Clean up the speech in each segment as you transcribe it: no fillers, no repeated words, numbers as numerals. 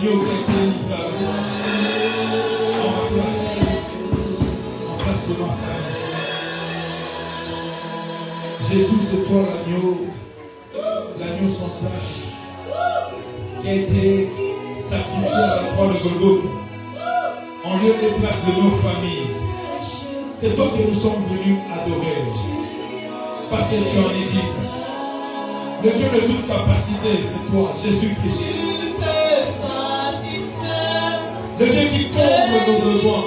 l'agneau qui a été livré à toi. En ma place de ma femme. Jésus, c'est toi l'agneau sans tache, qui a été sacrifié à la croix de Golgotha, en lieu et place de nos familles. C'est toi que nous sommes venus adorer, parce que tu en es digne. Le Dieu de toute capacité, c'est toi, Jésus-Christ. Le Dieu qui comble nos besoins.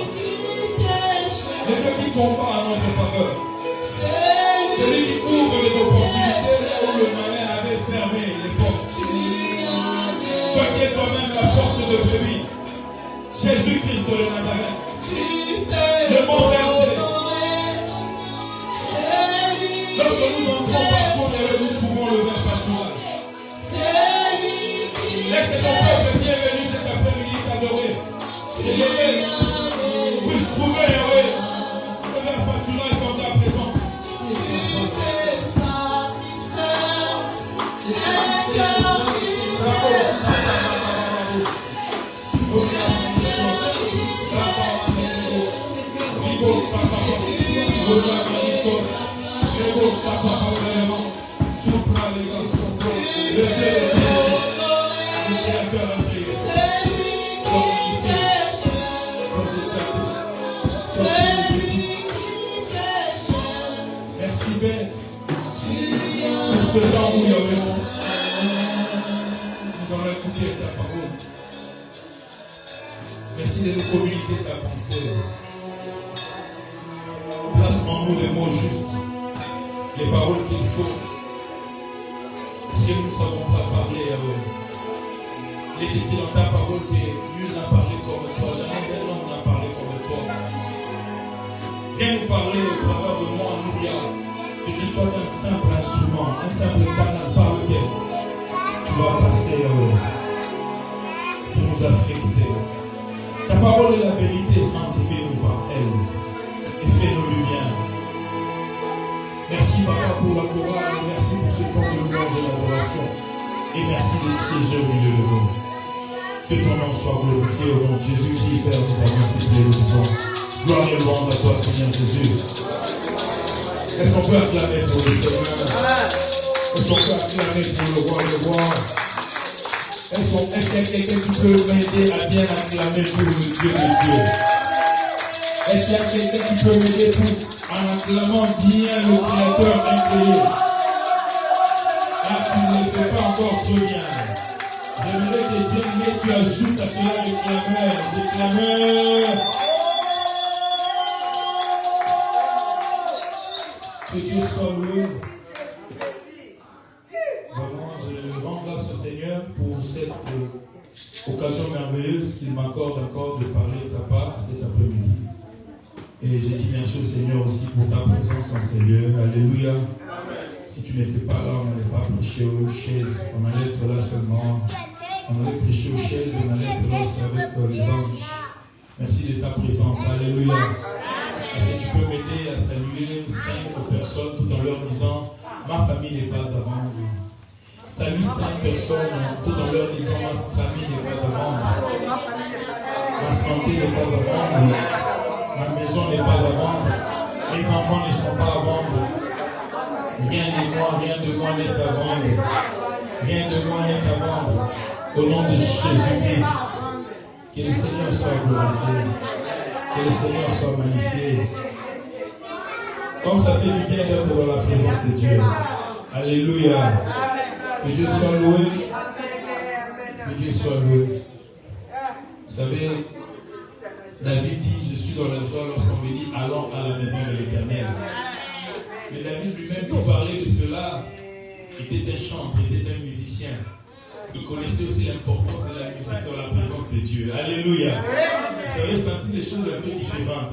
Le Dieu qui combat en notre faveur. Celui qui ouvre les opportunités là où le malin avait fermé les portes. Toi qui es toi-même la porte de brebis. Jésus-Christ de Nazareth. Le bon berger. Lorsque nous entrons partout, nous pouvons lever un pâturage. Laisse ton peuple qui est venu cet après-midi t'adorer. Puisse trouver, lever un pâturage dans ta présence. Merci Père pour ce temps où il y avait nous allons écouter ta parole. Merci de nous communiquer ta pensée. Place en nous les mots justes, les paroles qu'il faut. Parce que nous ne savons pas parler à eux. Il est écrit dans ta parole que Dieu n'a parlé comme toi. Jamais un homme n'a parlé comme toi. Viens nous parler au travers de moi, Alléluia. Que tu sois un simple instrument, un simple canal par lequel tu vas passer pour nous affecter. Ta parole est la vérité, sanctifie-nous par elle et fais-nous du bien. Merci Papa pour la chorale, merci pour ce temps de louange et d'adoration et merci de siéger au milieu de nous. Que ton nom soit glorifié au nom de Jésus-Christ, Père, nous avons ainsi prié, nous disons gloire et louange à toi, Seigneur Jésus. Est-ce qu'on peut acclamer pour le Seigneur? Est-ce qu'on peut acclamer pour le roi et le roi? Est-ce qu'il y a quelqu'un qui peut m'aider à bien acclamer pour le Dieu de Dieu? Est-ce qu'il y a quelqu'un qui peut m'aider pour en acclamant bien le Créateur incréé? Ah, tu ne le fais pas encore trop bien. J'aimerais que bien aimé, tu ajoutes à cela les clameurs. Que Dieu soit loué. Vraiment, je rends grâce au Seigneur pour cette occasion merveilleuse qu'il m'accorde encore de parler de sa part cet après-midi. Et j'ai dit bien sûr Seigneur aussi pour ta présence en ce lieu. Alléluia. Si tu n'étais pas là, on n'allait pas prêcher aux chaises. On allait être là seulement. On allait prêcher aux chaises et on allait être là aussi avec les anges. Merci de ta présence. Alléluia. Est-ce que tu peux m'aider à saluer 5 personnes tout en leur disant ma famille n'est pas à vendre. Salue 5 personnes tout en leur disant ma famille n'est pas à vendre. Ma santé n'est pas à vendre. Ma maison n'est pas à vendre. Mes enfants ne sont pas à vendre. Rien de moi n'est à vendre. Rien de moi n'est à vendre. Au nom de Jésus-Christ, que le Seigneur soit glorifié. Que le Seigneur soit magnifié. Comme ça fait du bien d'être dans la présence de Dieu. Alléluia. Que Dieu soit loué. Que Dieu soit loué. Vous savez, David dit, je suis dans la joie lorsqu'on me dit, allons à la maison de l'Éternel. Mais David lui-même, pour parler de cela, était un chanteur, était un musicien. Il connaissait aussi l'importance de la musique dans la présence de Dieu. Alléluia. Vous avez senti des choses un peu différentes.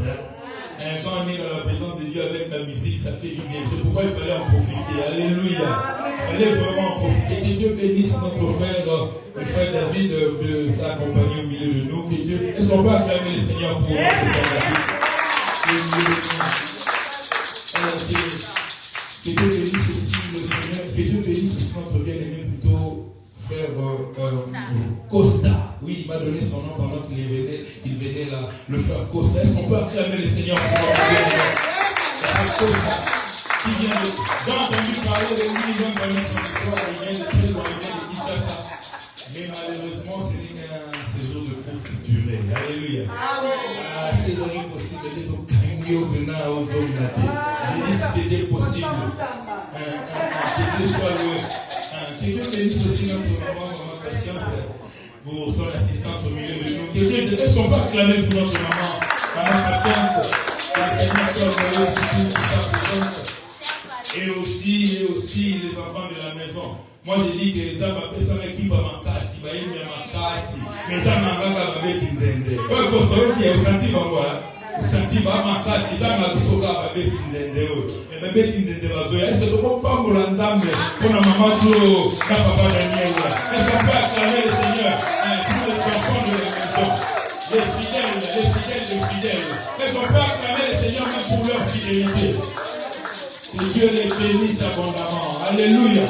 Quand on est dans la présence de Dieu avec la musique, ça fait du bien. C'est pourquoi il fallait en profiter. Alléluia. Il fallait vraiment en profiter. Que Dieu bénisse notre frère, le frère David, de s'accompagner au milieu de nous. Que Dieu... Est-ce qu'on peut acclamer le Seigneur pour notre frère David? Que Dieu bénisse aussi le Seigneur. Que Dieu bénisse aussi notre bien-aimé plutôt frère Costa. Oui, il m'a donné son nom pendant qu'il venait là, le frère Costa. Est-ce qu'on peut acclamer le Seigneur pour le frère Costa qui vient de... J'ai entendu parler de lui, j'ai entendu son histoire, il vient de très loin, il vient de Kinshasa. Mais malheureusement, ce n'est qu'un séjour de courte durée. Alléluia. Ah, c'est impossible d'être au Kangyo Bena aux hommes. J'ai dit si c'était possible. Quelqu'un bénisse aussi notre maman Patience pour son assistance au milieu de nous. Quelqu'un ne sont pas acclamés pour notre maman Patience. Que le Seigneur soit heureux pour sa présence. Et aussi les enfants de la maison. Moi j'ai dit que les hommes appellent ça l'équipe à Makasi, mais ça m'a pas dit Nzenze. Faut que vous soyez au senti Bangwa. Au senti Makasi, ça m'a dit Soka Babé Nzenze. Mais Babé Nzenze Bazoya, est-ce que tu comprends pas pour l'ensemble pour la maman Klo, la papa Daniel? Est-ce qu'on peut acclamer le Seigneur tous les enfants de la maison? Les fidèles. Est-ce qu'on peut acclamer le Seigneur même pour leur fidélité? Que Dieu les bénisse abondamment. Alléluia.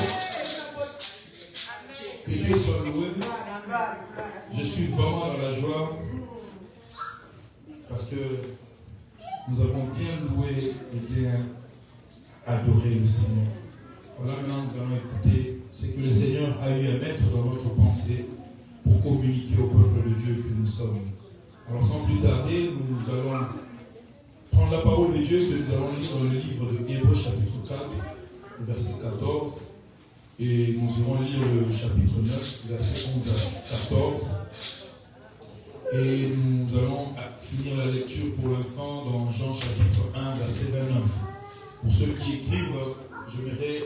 Que Dieu soit loué. Je suis vraiment dans la joie parce que nous avons bien loué et bien adoré le Seigneur. Voilà, maintenant nous allons écouter ce que le Seigneur a eu à mettre dans notre pensée pour communiquer au peuple de Dieu que nous sommes. Alors sans plus tarder, nous allons prendre la parole de Dieu que nous allons lire dans le livre de Hébreux chapitre 4, verset 14. Et nous allons lire le chapitre 9, verset 11 à 14. Et nous allons finir la lecture pour l'instant dans Jean chapitre 1, verset 29. Pour ceux qui écrivent, j'aimerais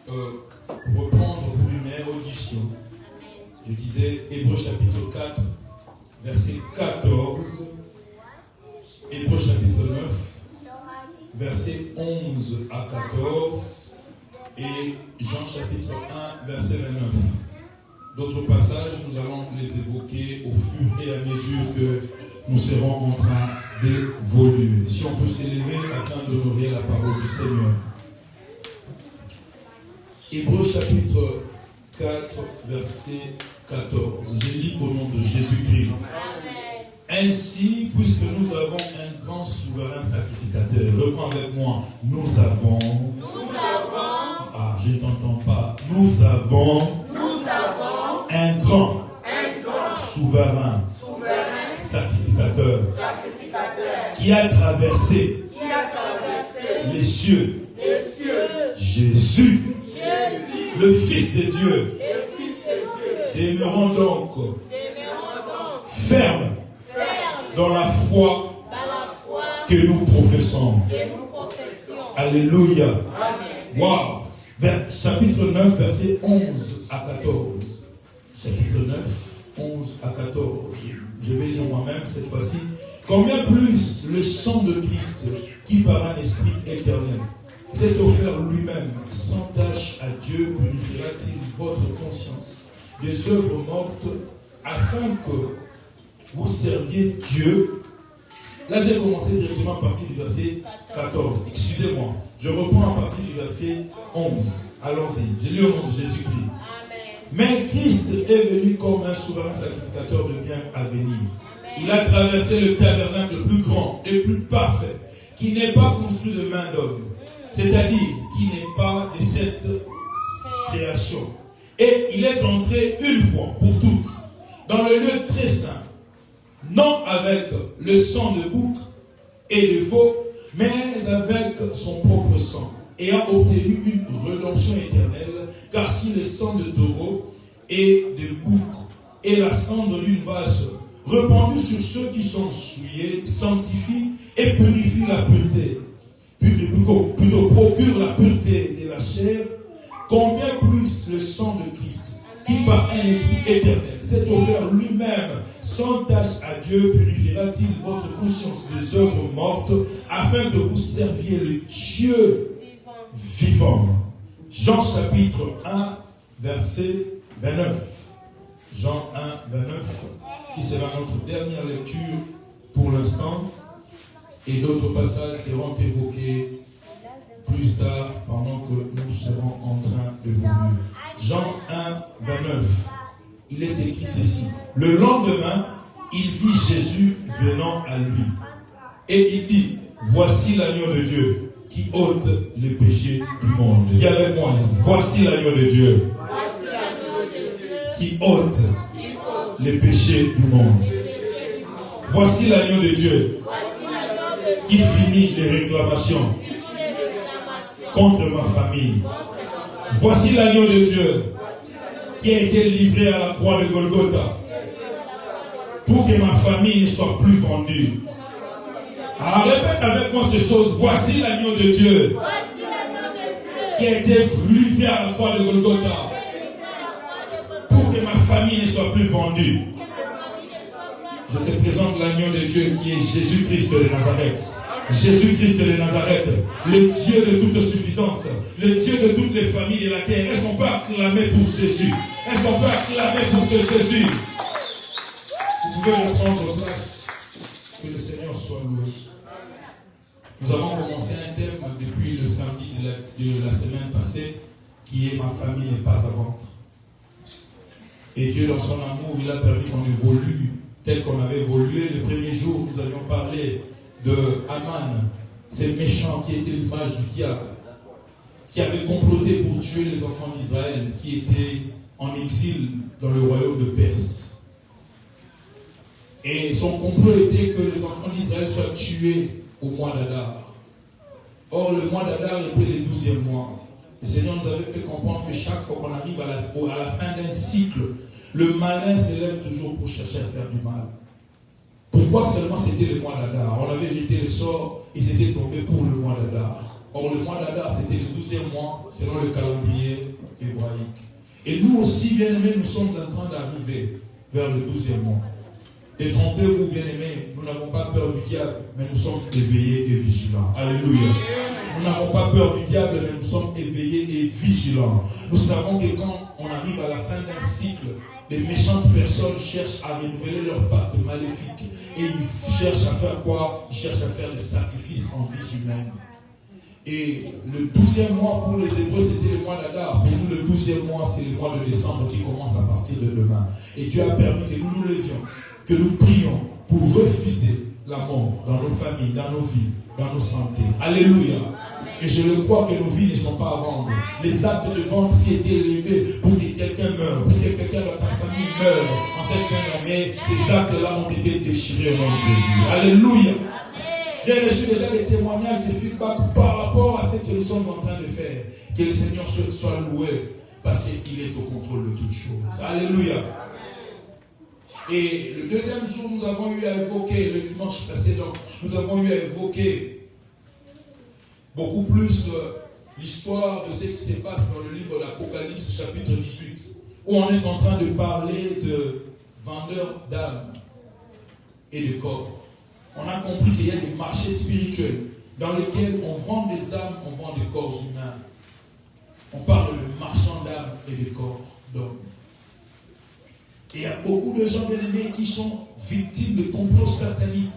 reprendre pour une meilleure audition. Je disais Hébreux chapitre 4, verset 14. Hébreux chapitre 9, verset 11 à 14. Et Jean chapitre 1, verset 29. D'autres passages, nous allons les évoquer au fur et à mesure que nous serons en train d'évoluer. Si on peut s'élever afin d'honorer la parole du Seigneur. Hébreux chapitre 4, verset 14. Je lis au nom de Jésus-Christ. Ainsi, puisque nous avons un grand souverain sacrificateur, reprends avec moi, nous avons je n'entends pas. Nous avons un grand souverain sacrificateur qui a traversé les cieux. Jésus, le Fils de Dieu. Demeurons donc fermes dans la foi que nous professons. Alléluia. Wow. Chapitre 9, verset 11 à 14. Chapitre 9, 11 à 14. Je vais lire moi-même cette fois-ci. Combien plus le sang de Christ, qui par un esprit éternel s'est offert lui-même sans tâche à Dieu, purifiera-t-il votre conscience des œuvres mortes afin que vous serviez Dieu? Là, j'ai commencé directement à partir du verset 14. Excusez-moi. Je reprends à partir du verset 11. Allons-y. Je lis au nom de Jésus-Christ. Mais Christ est venu comme un souverain sacrificateur de bien à venir. Il a traversé le tabernacle le plus grand et plus parfait, qui n'est pas construit de main d'homme, c'est-à-dire qui n'est pas de cette création. Et il est entré une fois pour toutes dans le lieu très saint, non avec le sang de bouc et de veau, mais avec son propre sang, ayant obtenu une rédemption éternelle, car si le sang de taureau et de bouc et la cendre d'une vache répandue sur ceux qui sont souillés sanctifie et purifie la pureté, plutôt procure la pureté de la chair, combien plus le sang de Christ, qui par un esprit éternel s'est offert lui-même sans tâche à Dieu, purifiera-t-il votre conscience des œuvres mortes, afin que vous serviez le Dieu vivant. Jean chapitre 1, verset 29. Jean 1, 29, qui sera notre dernière lecture pour l'instant. Et d'autres passages seront évoqués plus tard pendant que nous serons en train d'évoluer. Jean 1, 29. il est écrit ceci. Le lendemain, il vit Jésus venant à lui. Et il dit, voici l'agneau de Dieu qui ôte les péchés du monde. Dis avec moi, voici l'agneau de Dieu qui ôte les péchés du monde. Voici l'agneau de Dieu qui finit les réclamations contre ma famille. Voici l'agneau de Dieu qui a été livré à la croix de Golgotha pour que ma famille ne soit plus vendue. Alors répète avec moi ces choses. Voici l'agneau de Dieu qui a été livré à la croix de Golgotha pour que ma famille ne soit plus vendue. Je te présente l'agneau de Dieu qui est Jésus-Christ de Nazareth. Jésus-Christ de Nazareth, le Dieu de toute suffisance, le Dieu de toutes les familles de la terre. Est-ce qu'on peut acclamer pour Jésus? Est-ce qu'on peut acclamer pour ce Jésus? Vous pouvez reprendre place. Que le Seigneur soit loué. Nous avons commencé un thème depuis le samedi de la semaine passée qui est ma famille n'est pas à vendre. Et Dieu dans son amour, il a permis qu'on évolue tel qu'on avait évolué. Le premier jour, nous avions parlé de Aman, ce méchant qui était l'image du diable, qui avait comploté pour tuer les enfants d'Israël, qui étaient en exil dans le royaume de Perse. Et son complot était que les enfants d'Israël soient tués au mois d'Adar. Or, le mois d'Adar était le 12e mois. Le Seigneur nous avait fait comprendre que chaque fois qu'on arrive à la fin d'un cycle, le malin s'élève toujours pour chercher à faire du mal. Pourquoi seulement c'était le mois d'Adar? On avait jeté le sort et c'était tombé pour le mois d'Adar. Or, le mois d'Adar, c'était le 12e mois selon le calendrier hébraïque. Et nous aussi, bien aimés, nous sommes en train d'arriver vers le 12e mois. Détrompez-vous, bien-aimés, nous n'avons pas peur du diable, mais nous sommes éveillés et vigilants. Alléluia. Nous n'avons pas peur du diable, mais nous sommes éveillés et vigilants. Nous savons que quand on arrive à la fin d'un cycle, les méchantes personnes cherchent à renouveler leur pacte maléfique. Et ils cherchent à faire quoi? Ils cherchent à faire des sacrifices en vie humaine. Et le 12e mois pour les Hébreux, c'était le mois d'Adar. Pour nous, le 12e mois, c'est le mois de décembre qui commence à partir de demain. Et Dieu a permis que nous nous levions, que nous prions pour refuser la mort dans nos familles, dans nos vies, dans nos santé. Alléluia. Et je le crois que nos vies ne sont pas à vendre. Les actes de vente qui étaient élevés pour que quelqu'un meure, pour que quelqu'un dans ta famille meure en cette fin d'année, ces actes-là ont été déchirés au nom de Jésus. Alléluia. J'ai reçu déjà des témoignages, des feedbacks par rapport à ce que nous sommes en train de faire. Que le Seigneur soit loué parce qu'il est au contrôle de toutes choses. Alléluia. Et le deuxième jour, nous avons eu à évoquer, le dimanche précédent, nous avons eu à évoquer beaucoup plus l'histoire de ce qui se passe dans le livre d'Apocalypse, chapitre 18, où on est en train de parler de vendeurs d'âmes et de corps. On a compris qu'il y a des marchés spirituels dans lesquels on vend des âmes, on vend des corps humains. On parle de marchands d'âmes et de corps d'hommes. Et il y a beaucoup de gens bien-aimés qui sont victimes de complots sataniques.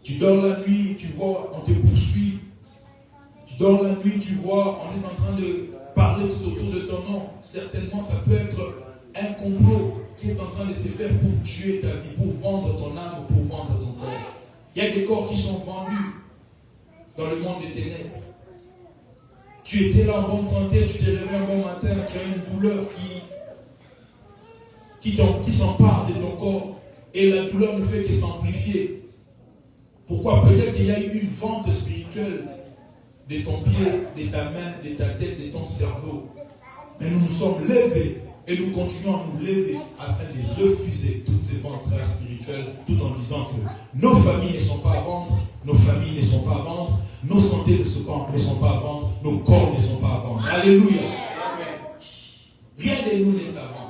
Tu dors la nuit, tu vois, on te poursuit. Tu dors la nuit, tu vois, on est en train de parler tout autour de ton nom. Certainement, ça peut être un complot qui est en train de se faire pour tuer ta vie, pour vendre ton âme, pour vendre ton corps. Il y a des corps qui sont vendus dans le monde des ténèbres. Tu étais là en bonne santé, tu t'es réveillé un bon matin, tu as une douleur qui s'empare de ton corps et la douleur ne fait que s'amplifier. Pourquoi? Peut-être qu'il y a eu une vente spirituelle de ton pied, de ta main, de ta tête, de ton cerveau. Mais nous nous sommes levés et nous continuons à nous lever afin de refuser toutes ces ventes spirituelles tout en disant que nos familles ne sont pas à vendre, nos familles ne sont pas à vendre, nos santé ne sont pas à vendre, nos corps ne sont pas à vendre. Alléluia. Rien de nous n'est à vendre.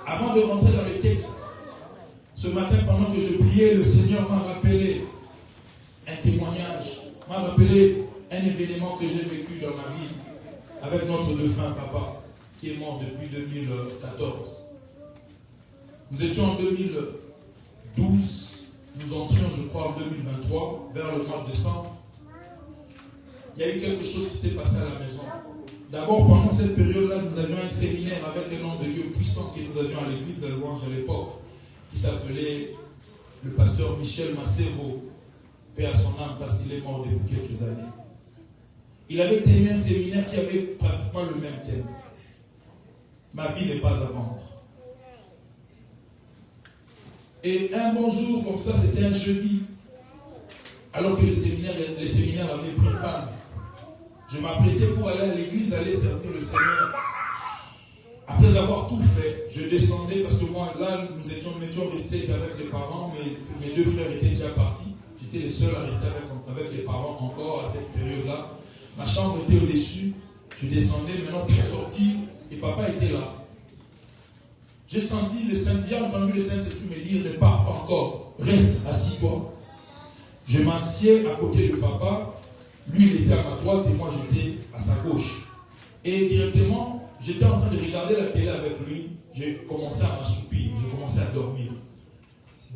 Avant de rentrer dans le texte, ce matin, pendant que je priais, le Seigneur m'a rappelé un témoignage, m'a rappelé un événement que j'ai vécu dans ma vie avec notre défunt papa, qui est mort depuis 2014. Nous étions en 2012, nous entrions, je crois, en 2023, vers le mois de décembre. Il y a eu quelque chose qui s'était passé à la maison. d'abord, pendant cette période-là, nous avions un séminaire avec un homme de Dieu puissant que nous avions à l'église de Louange à l'époque, qui s'appelait le pasteur Michel Massevo, paix à son âme, parce qu'il est mort depuis quelques années. Il avait tenu un séminaire qui avait pratiquement le même thème. Ma vie n'est pas à vendre. Et un bon jour, comme ça, c'était un jeudi, alors que le séminaire avait pris fin, je m'apprêtais pour aller à l'église, aller servir le Seigneur. Après avoir tout fait, je descendais, parce que moi, là, nous étions restés avec les parents, mes deux frères étaient déjà partis. J'étais le seul à rester avec les parents encore à cette période-là. Ma chambre était au-dessus. Je descendais maintenant pour sortir et papa était là. J'ai entendu le Saint-Esprit me dire, ne pars pas encore, reste, assis-toi. Je m'assieds à côté de papa. Lui, il était à ma droite et moi, j'étais à sa gauche. Et directement, j'étais en train de regarder la télé avec lui. J'ai commencé à m'assoupir, j'ai commencé à dormir.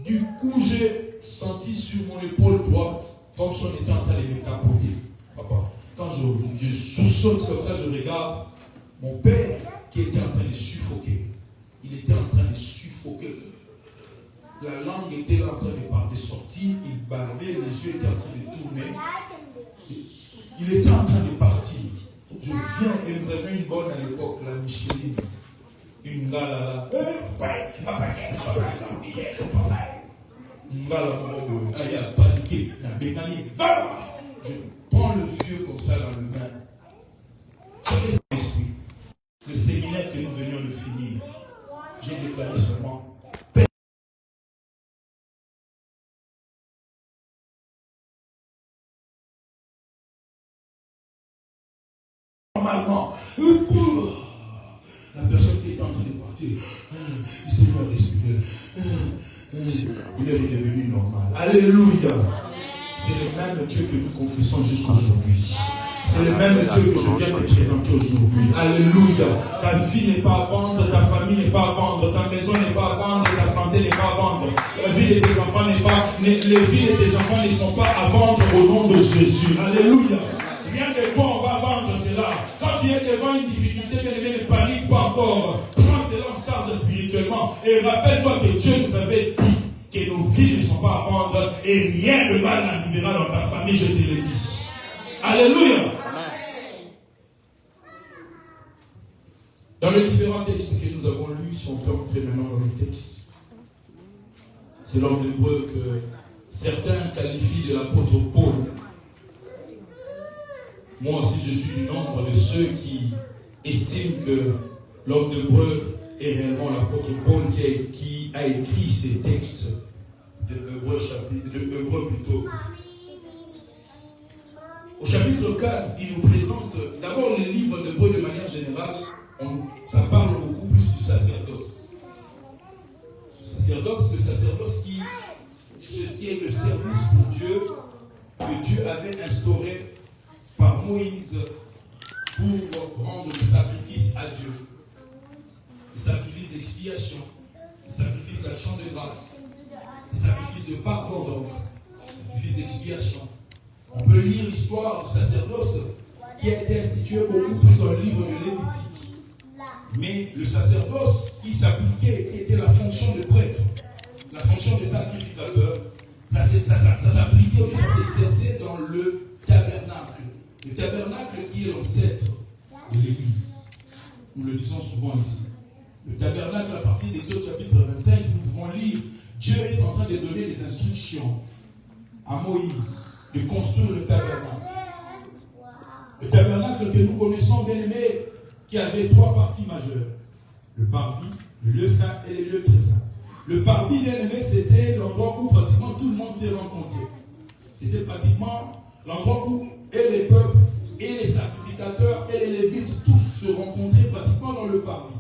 Du coup, j'ai senti sur mon épaule droite, comme si on était en train de me tapoter. Papa, quand je sous-saute comme ça, je regarde mon père qui était en train de suffoquer. Il était en train de suffoquer. La langue était là en train de sortir, il bavait, les yeux étaient en train de tourner. Il était en train de partir. Je viens et nous avions une bonne à l'époque, la Micheline. Une gala là. Il a paniqué, il a bénani. Je prends le vieux comme ça dans le main. Le séminaire que nous venions de finir, j'ai déclaré seulement. Normalement, la personne qui était en train de partir, il s'est mis à respirer. Il est redevenu normal. Alléluia. C'est le même Dieu que nous confessons jusqu'à aujourd'hui. C'est le même Dieu que je viens de présenter aujourd'hui. Alléluia. Ta vie n'est pas à vendre, ta famille n'est pas à vendre, ta maison n'est pas à vendre, ta santé n'est pas à vendre. La vie de tes enfants les vies de tes enfants ne sont pas à vendre au nom de Jésus. Alléluia. Rien de bon, on va vendre cela. Quand tu es devant une difficulté, ne panique pas encore. Prends cela en charge spirituellement. Et rappelle-toi que Dieu nous avait dit que nos vies ne sont pas à vendre et rien de mal n'arrivera dans ta famille, je te le dis. Alléluia. Dans les différents textes que nous avons lus, si on peut entrer maintenant dans les textes, c'est l'homme d'Hébreu que certains qualifient de l'apôtre Paul. Moi aussi, je suis du nombre de ceux qui estiment que l'homme d'Hébreu est réellement l'apôtre Paul qui a écrit ces textes de Hébreu plutôt. Au chapitre 4, il nous présente d'abord le livre d'Hébreu de manière générale. Ça parle beaucoup plus du sacerdoce. Le sacerdoce qui est le service pour Dieu que Dieu avait instauré par Moïse pour rendre le sacrifice à Dieu. Le sacrifice d'expiation, le sacrifice d'action de grâce, le sacrifice de pardon, donc, le sacrifice d'expiation. On peut lire l'histoire du sacerdoce qui a été institué beaucoup plus dans le livre de Lévitique. Mais le sacerdoce qui s'appliquait, qui était la fonction de prêtre, la fonction de sacrificateur, ça s'appliquait, ça s'exerçait dans le tabernacle. Le tabernacle qui est l'ancêtre de l'Église. Nous le disons souvent ici. Le tabernacle, à partir d'Exode chapitre 25, nous pouvons lire, Dieu est en train de donner des instructions à Moïse de construire le tabernacle. Le tabernacle que nous connaissons bien aimé, qui avait trois parties majeures. Le parvis, le lieu saint et le lieu très saint. Le parvis bien aimé, c'était l'endroit où pratiquement tout le monde s'est rencontré. C'était pratiquement l'endroit où et les peuples, et les sacrificateurs, et les lévites, tous se rencontraient pratiquement dans le parvis.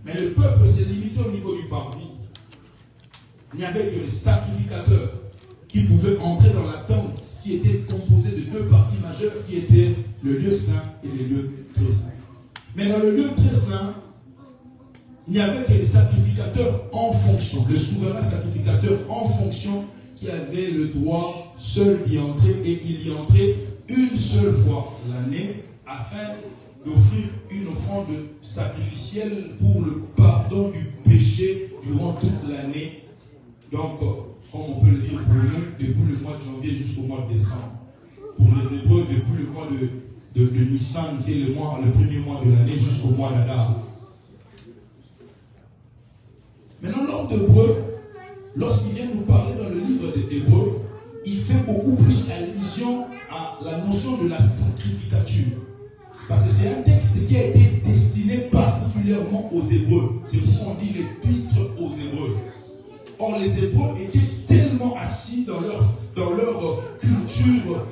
Mais le peuple s'est limité au niveau du parvis. Il n'y avait que les sacrificateurs qui pouvaient entrer dans la tente qui était composée de deux parties majeures qui étaient le lieu saint et le lieu très saint. Mais dans le lieu très saint, il n'y avait que les sacrificateurs en fonction, le souverain sacrificateur en fonction qui avait le droit seul d'y entrer et il y entrait une seule fois l'année afin d'offrir une offrande sacrificielle pour le pardon du péché durant toute l'année. Donc, comme on peut le dire pour nous, depuis le mois de janvier jusqu'au mois de décembre. Pour les Hébreux, depuis le mois de Nissan, qui est le premier mois de l'année, jusqu'au mois d'Adar. Maintenant, l'homme d'Hébreu, lorsqu'il vient nous parler dans le livre des Hébreux, il fait beaucoup plus allusion à la notion de la sacrificature. Parce que c'est un texte qui a été destiné particulièrement aux Hébreux. C'est pourquoi on dit l'épître aux Hébreux. Or, les Hébreux étaient tellement assis dans leur culture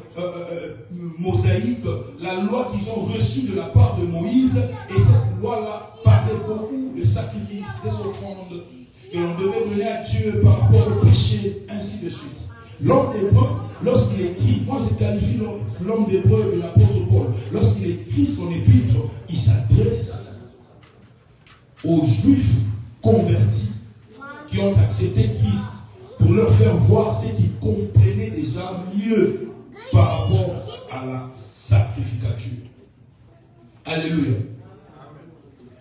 mosaïque, la loi qu'ils ont reçue de la part de Moïse, et cette loi-là parlait beaucoup de sacrifices, des offrandes que l'on devait donner à Dieu par rapport au péché, ainsi de suite. L'homme d'Hébreu, lorsqu'il écrit, moi je qualifie l'homme d'Hébreu de l'apôtre Paul, lorsqu'il écrit son épître, il s'adresse aux Juifs convertis qui ont accepté Christ pour leur faire voir ce qu'ils comprenaient déjà mieux par rapport à la sacrificature. Alléluia.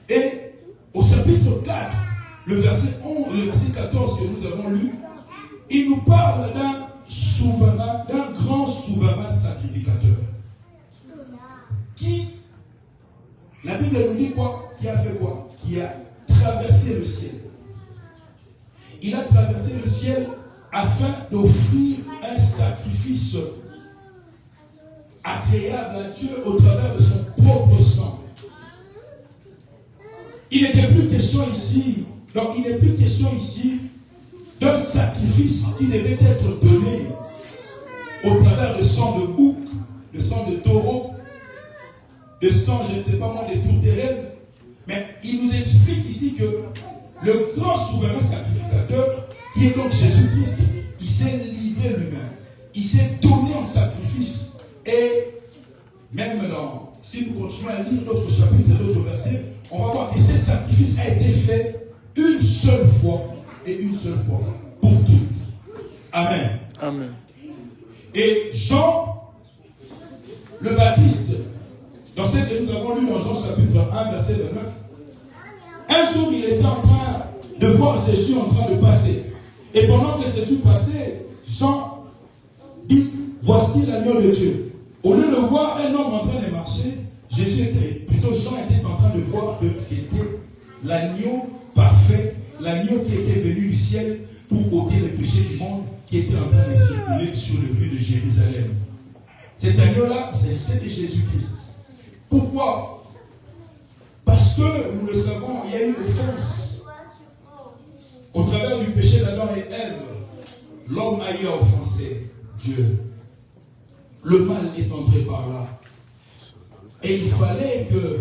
Et au chapitre 4, le verset 14 que nous avons lu, il nous parle d'un grand souverain sacrificateur. Qui, la Bible nous dit quoi? Qui a fait quoi? Qui a traversé le ciel. Il a traversé le ciel afin d'offrir un sacrifice agréable à Dieu au travers de son propre sang. Il n'était plus question ici, donc il n'est plus question ici d'un sacrifice qui devait être donné au travers de sang de bouc, de sang de taureau, de sang, je ne sais pas moi, de tourterelles. Mais il nous explique ici que le grand souverain sacrificateur, qui est donc Jésus-Christ, il s'est livré lui-même. Il s'est donné en sacrifice. Et même si nous continuons à lire d'autres chapitres et d'autres versets, on va voir que ce sacrifice a été fait une seule fois et une seule fois pour toutes. Amen. Amen. Et Jean, le Baptiste, dans ce que nous avons lu dans Jean chapitre 1, verset 29, un jour il était en train de voir Jésus en train de passer. Et pendant que Jésus passait, Jean dit, voici l'agneau de Dieu. Au lieu de voir un homme en train de marcher, Jean était en train de voir que c'était l'agneau parfait, l'agneau qui était venu du ciel pour ôter les péchés du monde, qui était en train de circuler sur le rue de Jérusalem. Cet agneau-là, c'est de Jésus-Christ. Pourquoi? Parce que, nous le savons, il y a eu offense. Au travers du péché d'Adam et Ève, l'homme a eu à offenser Dieu. Le mal est entré par là. Et il fallait que,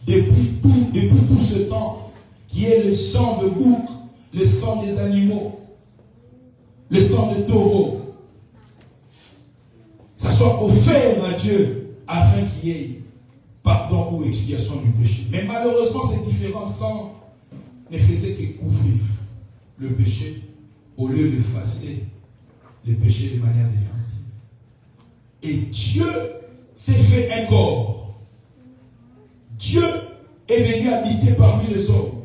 depuis tout ce temps, qu'il y ait le sang de bouc, le sang des animaux, le sang de taureau, ça soit offert à Dieu afin qu'il y ait pardon ou expiation du péché. Mais malheureusement, ces différents sangs ne faisaient que couvrir le péché au lieu de effacer le péché de manière définitive. Et Dieu s'est fait un corps. Dieu est venu habiter parmi les hommes.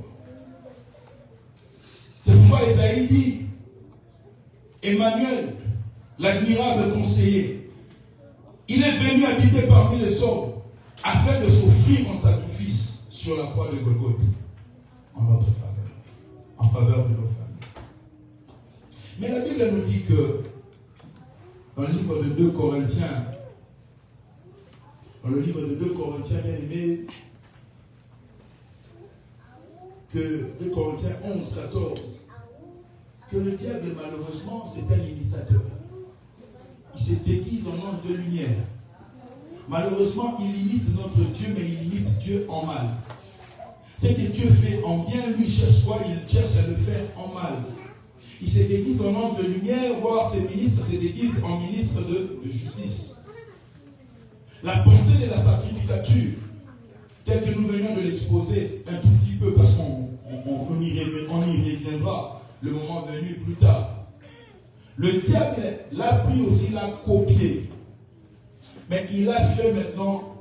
C'est pourquoi Isaïe dit, Emmanuel, l'admirable conseiller, il est venu habiter parmi les hommes afin de s'offrir en sacrifice sur la croix de Golgotha en notre faveur, en faveur de nos familles. Mais la Bible nous dit que dans le livre de 2 Corinthiens, bien aimé, que 2 Corinthiens 11, 14, que le diable, malheureusement, c'est un imitateur. Il se déguise en ange de lumière. Malheureusement, il imite notre Dieu, mais il imite Dieu en mal. Ce que Dieu fait en bien, lui cherche quoi? Il cherche à le faire en mal. Il se déguise en ange de lumière, voire ses ministres se déguisent en ministres de justice. La pensée de la sacrificature, telle que nous venions de l'exposer un tout petit peu, parce qu'on y reviendra le moment venu plus tard. Le diable l'a pris aussi, l'a copié. Mais il a fait maintenant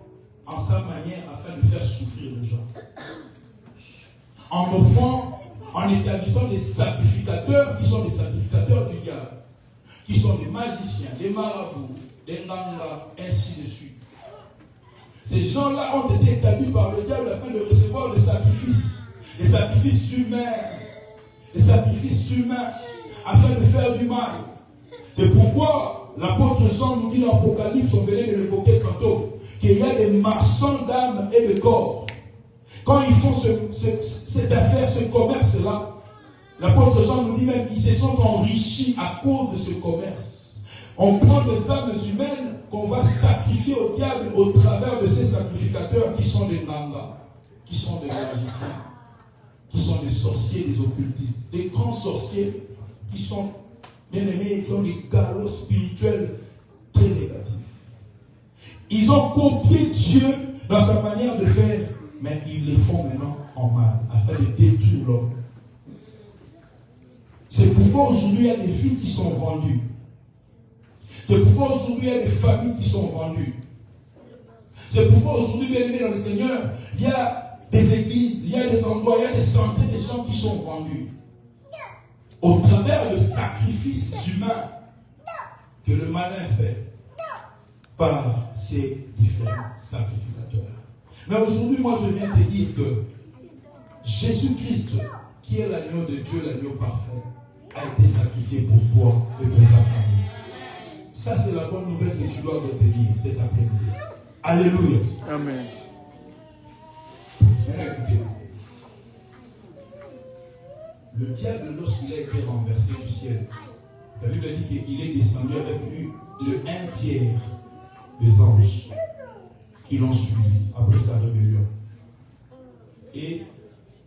en sa manière afin de faire souffrir les gens. En offrant, en établissant des sacrificateurs qui sont des sacrificateurs du diable, qui sont des magiciens, des marabouts, des nganga, ainsi de suite. Ces gens-là ont été établis par le diable afin de recevoir les sacrifices humains, afin de faire du mal. C'est pourquoi l'apôtre Jean nous dit dans l'Apocalypse, on venait de l'évoquer tantôt, qu'il y a des marchands d'âmes et de corps. Quand ils font cette affaire, ce commerce-là, l'apôtre Jean nous dit même qu'ils se sont enrichis à cause de ce commerce. On prend des âmes humaines qu'on va sacrifier au diable au travers de ces sacrificateurs qui sont des nangas, qui sont des magiciens, qui sont des sorciers, des occultistes, des grands sorciers qui sont bien aimés, qui ont des galops spirituels très négatifs. Ils ont copié Dieu dans sa manière de faire, mais ils les font maintenant en mal, afin de détruire l'homme. C'est pourquoi aujourd'hui il y a des filles qui sont vendues. C'est pourquoi aujourd'hui il y a des familles qui sont vendues. C'est pourquoi aujourd'hui, bien aimé dans le Seigneur, il y a des églises, il y a des endroits, il y a des centaines de gens qui sont vendus. Au travers de sacrifices humains que le malin fait par ces différents sacrificateurs. Mais aujourd'hui, moi je viens te dire que Jésus-Christ, qui est l'agneau de Dieu, l'agneau parfait, a été sacrifié pour toi et pour ta famille. Ça, c'est la bonne nouvelle que tu dois retenir cet après-midi. Alléluia. Amen. Écoutez. Le diable, lorsqu'il a été renversé du ciel, la Bible dit qu'il est descendu avec lui le 1/3 des anges qui l'ont suivi après sa rébellion. Et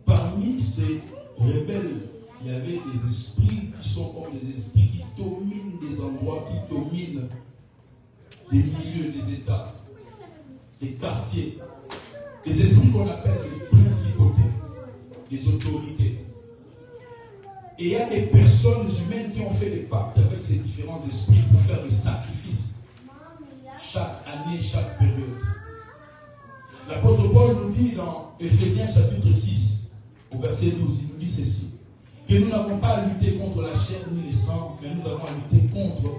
parmi ces rebelles, il y avait des esprits qui sont comme des esprits qui dominent des endroits, qui dominent des milieux, des États, des quartiers. Des esprits qu'on appelle des principautés, des autorités. Et il y a des personnes humaines qui ont fait des pactes avec ces différents esprits pour faire le sacrifice. Chaque année, chaque période. L'apôtre Paul nous dit dans Éphésiens chapitre 6, au verset 12, il nous dit ceci. Que nous n'avons pas à lutter contre la chair ni le sang, mais nous avons à lutter contre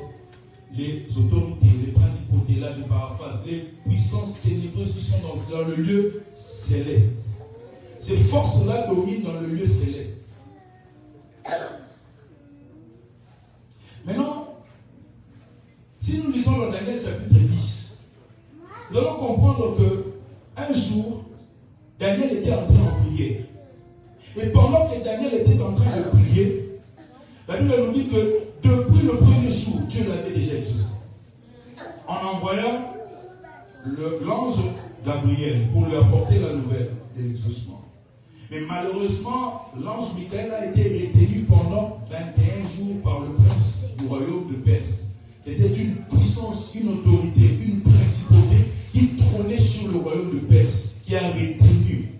les autorités, les principautés, là je paraphrase, les puissances ténébreuses qui sont dans le lieu céleste. Ces forces-là dominent dans le lieu céleste. Maintenant, si nous lisons dans Daniel chapitre 10, nous allons comprendre qu'un jour, Daniel était entré en prière. Et pendant que Daniel était en train de prier, la Bible nous dit que depuis le premier jour, Dieu l'avait déjà exaucé. En envoyant l'ange Gabriel pour lui apporter la nouvelle de l'exaucement. Mais malheureusement, l'ange Michael a été retenu pendant 21 jours par le prince du royaume de Perse. C'était une puissance, une autorité, une principauté qui trônait sur le royaume de Perse, qui a retenu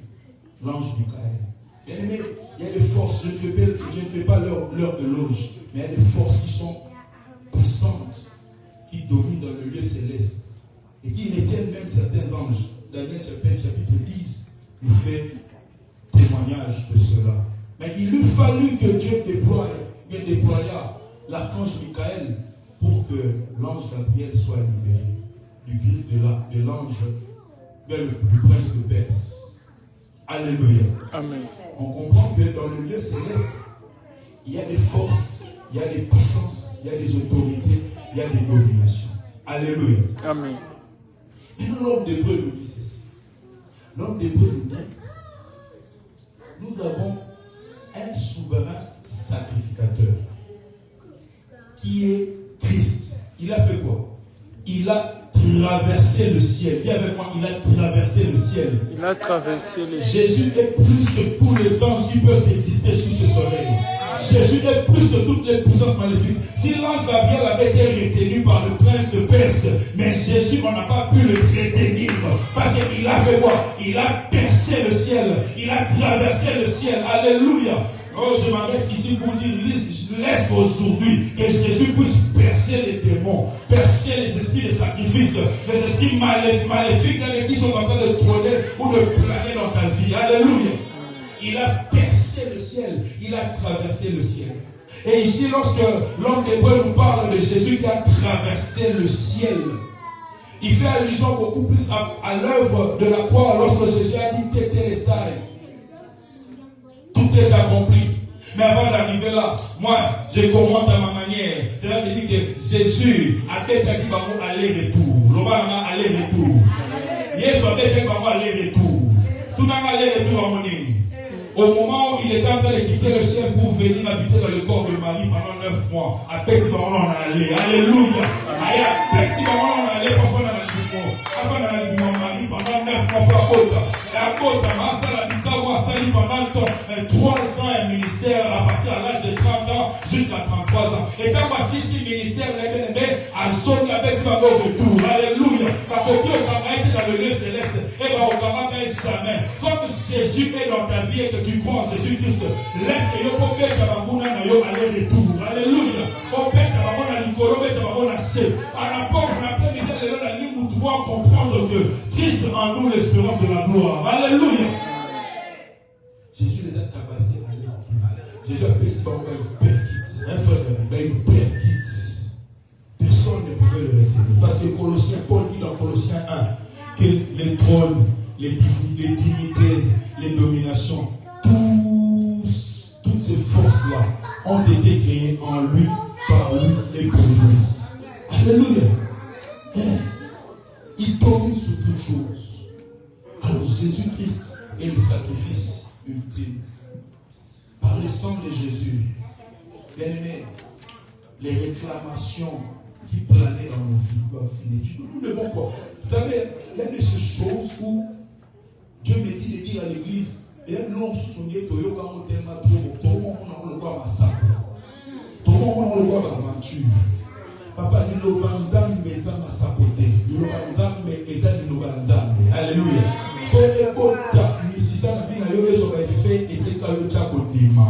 l'ange Michael. Bien aimé, il y a des forces, je ne fais pas leur éloge, mais il y a des forces qui sont puissantes, qui dominent dans le lieu céleste, et qui retiennent même certains anges. Daniel chapitre 10 nous fait témoignage de cela. Mais il eût fallu que Dieu déploya l'archange Michael pour que l'ange Gabriel soit libéré du griffe de l'ange du prince de Perse. Alléluia. Amen. On comprend que dans le lieu céleste, il y a des forces, il y a des puissances, il y a des autorités, il y a des dominations. Alléluia. Amen. Et l'homme d'Hébreu nous dit ceci. L'homme d'Hébreu nous dit, nous avons un souverain sacrificateur qui est Christ. Il a fait quoi? Il a traversé le ciel. Dis avec moi, il a traversé le ciel. Il a traversé le ciel. Jésus est plus que tous les anges qui peuvent exister sur ce soleil. Jésus est plus que toutes les puissances maléfiques. Si l'ange Gabriel avait été retenu par le prince de Perse, mais Jésus, on n'a pas pu le retenir. Parce qu'il a fait quoi? Il a percé le ciel. Il a traversé le ciel. Alléluia. Oh, je m'arrête ici pour dire, laisse aujourd'hui que Jésus puisse percer les démons, percer les esprits de sacrifice, les esprits maléfiques qui sont en train de trôner ou de planer dans ta vie. Alléluia. Il a percé le ciel, il a traversé le ciel. Et ici, lorsque l'homme d'Hébreu nous parle de Jésus qui a traversé le ciel, il fait allusion beaucoup plus à l'œuvre de la croix lorsque Jésus a dit Tétélestai. Tout est accompli. Mais avant d'arriver là, moi, je commente à ma manière. Cela veut dire que Jésus a été dit aller-retour. L'homme a aller-retour. Jésus a été dit aller-retour. Tout n'a pas aller-retour à mon ami. Au moment où il était en train de quitter le ciel pour venir habiter dans le corps de Marie pendant 9 mois, à Petit Maman on est allé. Alléluia. À Petit Maman on est allé parfois dans la vie. Avant dans la vie de Marie pendant 9 mois pour Akota. Et Akota, pendant 3 ans un ministère à partir de l'âge de 30 ans jusqu'à 33 ans. Et quand voici ce ministère, à Sonia avec sa mort de tout. Alléluia. La copie au Kama était dans le lieu céleste. Et au Kama jamais. Comme Jésus est dans ta vie et que tu crois en Jésus-Christ, laisse que yo poke kababuna na yo aller-retour. Alléluia. Au père kababuna likolo bete babona se. À la porte on appelle les gens la ligne où tu dois comprendre que Christ en nous l'espérance de la gloire. Alléluia. Jésus les a tabassés à l'heure. Jésus a passé par une perquite. Un frère, une perquite. Personne ne pouvait le retenir. Parce que Colossiens, Paul dit dans Colossiens 1 que les trônes, les dignités, les dominations, toutes ces forces-là ont été créées en lui, par lui et pour lui. Alléluia. Il domine sur toutes choses. Alors Jésus-Christ est le sacrifice ultime. Par le sang de Jésus, bien aimé, les réclamations qui planaient dans nos vies doivent finir. Nous devons quoi? Vous savez, il y a de ces choses où Dieu me dit de dire à l'église, et nous on se souvient que nous avons tellement trop, tout le monde on le voit massacre, tout le monde on le voit aventure. Papa, nous l'avons mais ça m'a saboté. Nous l'avons mais ça nous l'avons. Alléluia.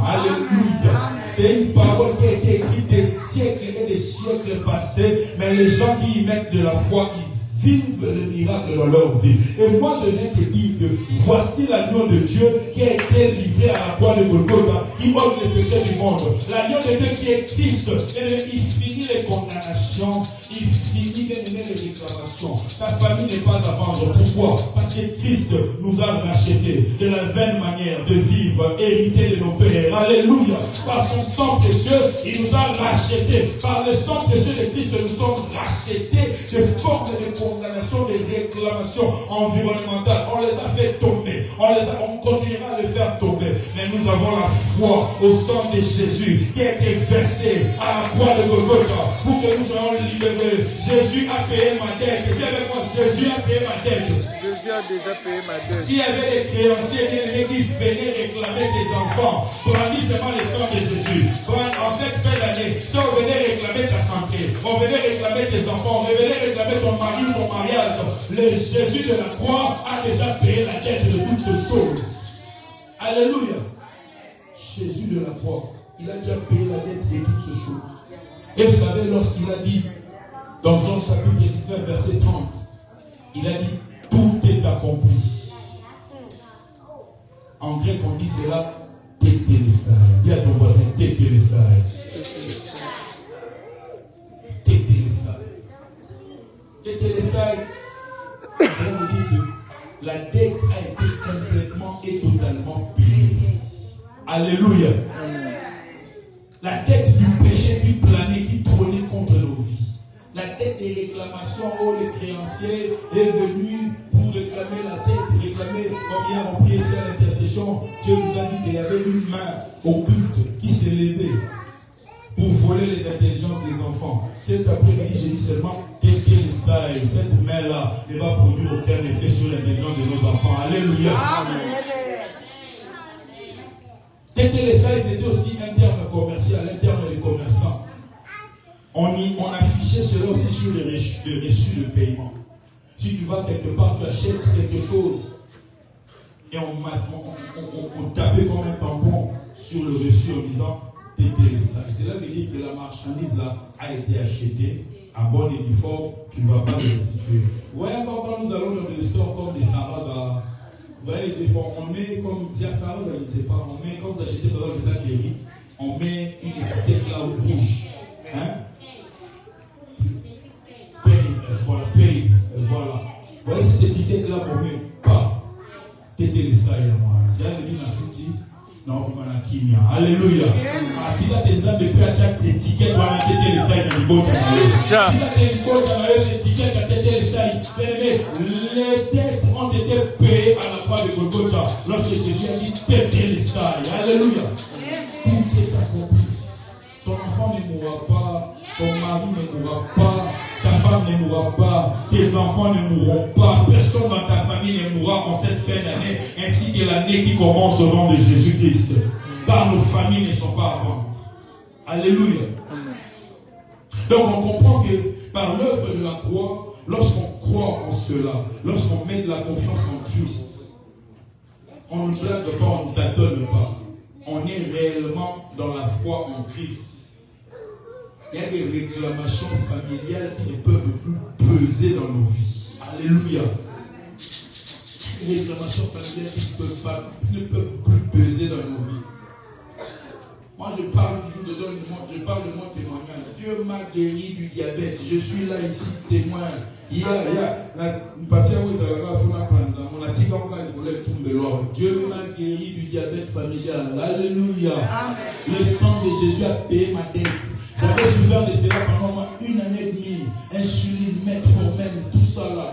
Alléluia. C'est une parole qui a été écrite des siècles et des siècles passés, mais les gens qui y mettent de la foi, ils vivent le miracle dans leur vie. Et moi je viens te dire que voici l'agneau de Dieu qui a été livré à la croix de Golgotha, qui ôte les péchés du monde. L'agneau de Dieu qui est Christ, et il finit les condamnations, il finit les réclamations. Ta famille n'est pas à vendre. Pourquoi? Parce que Christ nous a rachetés de la vaine manière de vivre, hérité de nos pères. Alléluia. Par son sang précieux, il nous a rachetés. Par le sang précieux de Christ, nous sommes rachetés de formes de condamnation, de réclamations environnementales. On les a fait tomber. On continuera à les faire tomber. Mais nous avons la foi au sang de Jésus qui a été versé à la croix de Golgotha pour que nous soyons libérés. Jésus a payé ma dette. Viens avec moi, Jésus a payé ma dette. Jésus a déjà payé ma dette. S'il y avait des créanciers qui venaient réclamer des enfants, brandissez-moi le sang de Jésus. En cette fin d'année, si on venait réclamer ta santé, on venait réclamer tes enfants, on venait réclamer ton mari ou ton mariage, le Jésus de la croix a déjà payé la dette de toutes ces choses. Alléluia. Jésus de la croix, il a déjà payé la dette de toutes ces choses. Et vous savez, lorsqu'il a dit, dans Jean chapitre 19, verset 30, il a dit, tout est accompli. En grec, on dit cela, tétélestai. Dis à ton voisin, tétélestai. Tétélestai. Tétélestai, je vais vous dire que la dette a été complètement et totalement payée. Alléluia. Amen. La dette du péché qui planait, qui trônait contre nos vies. La dette des réclamations, où le créancier est venu pour réclamer la dette, réclamer combien on priait sur l'intercession. Dieu nous a dit qu'il y avait une main occulte qui s'est levée pour voler les intelligences des enfants. Cet après-midi, j'ai dit seulement tétélestai. Cette main-là ne va produire aucun effet sur l'intelligence de nos enfants. Alléluia. Amen. Tétélestai, c'était aussi un terme commercial, un terme de commerçant. On affichait cela aussi sur les reçus de paiement. Si tu vas quelque part, tu achètes quelque chose et on tapait comme un tampon sur le reçu en disant Tétélestai. Cela veut dire que la marchandise là a été achetée à bonne et due forme, tu ne vas pas le restituer. Vous voyez, quand nous allons dans le store comme des salades, vous voyez, des fois on met comme si à salade, je ne sais pas, on met, quand vous achetez par exemple le sac de riz, on met une étiquette là rouge. Hein? Paye, voilà. Vous voyez cette étiquette là, on met pas Tétélestai à moi. C'est un livre dans Fouti. Non, on a kimia. Alléluia. Atika tenza de pia chaque étiquette on a Tétélestai dans le bon. Atika tenza étiquette à Tétélestai. Les dettes ont été payées à la croix de Golgotha lorsque Jésus a dit Tétélestai. Alléluia. Tout est accompli. Ton enfant ne mourra pas, ton mari ne mourra pas, ta femme ne mourra pas, tes enfants ne mourront pas, personne dans ta famille ne mourra en cette fin d'année, ainsi que l'année qui commence au nom de Jésus-Christ. Car nos familles ne sont pas à vendre. Alléluia. Donc on comprend que par l'œuvre de la croix, lorsqu'on croit en cela, lorsqu'on met de la confiance en Christ, on ne blague pas, on ne tâtonne pas. On est réellement dans la foi en Christ. Il y a des réclamations familiales qui ne peuvent plus peser dans nos vies. Alléluia. Des réclamations familiales qui ne peuvent plus peser dans nos vies. Moi, je parle de mon témoignage. Dieu m'a guéri du diabète. Je suis là ici, témoin. Dieu m'a guéri du diabète familial. Alléluia. Le sang de Jésus a payé ma dette. J'avais souffert de cela pendant une année et demie. Insuline, metformine, tout ça là.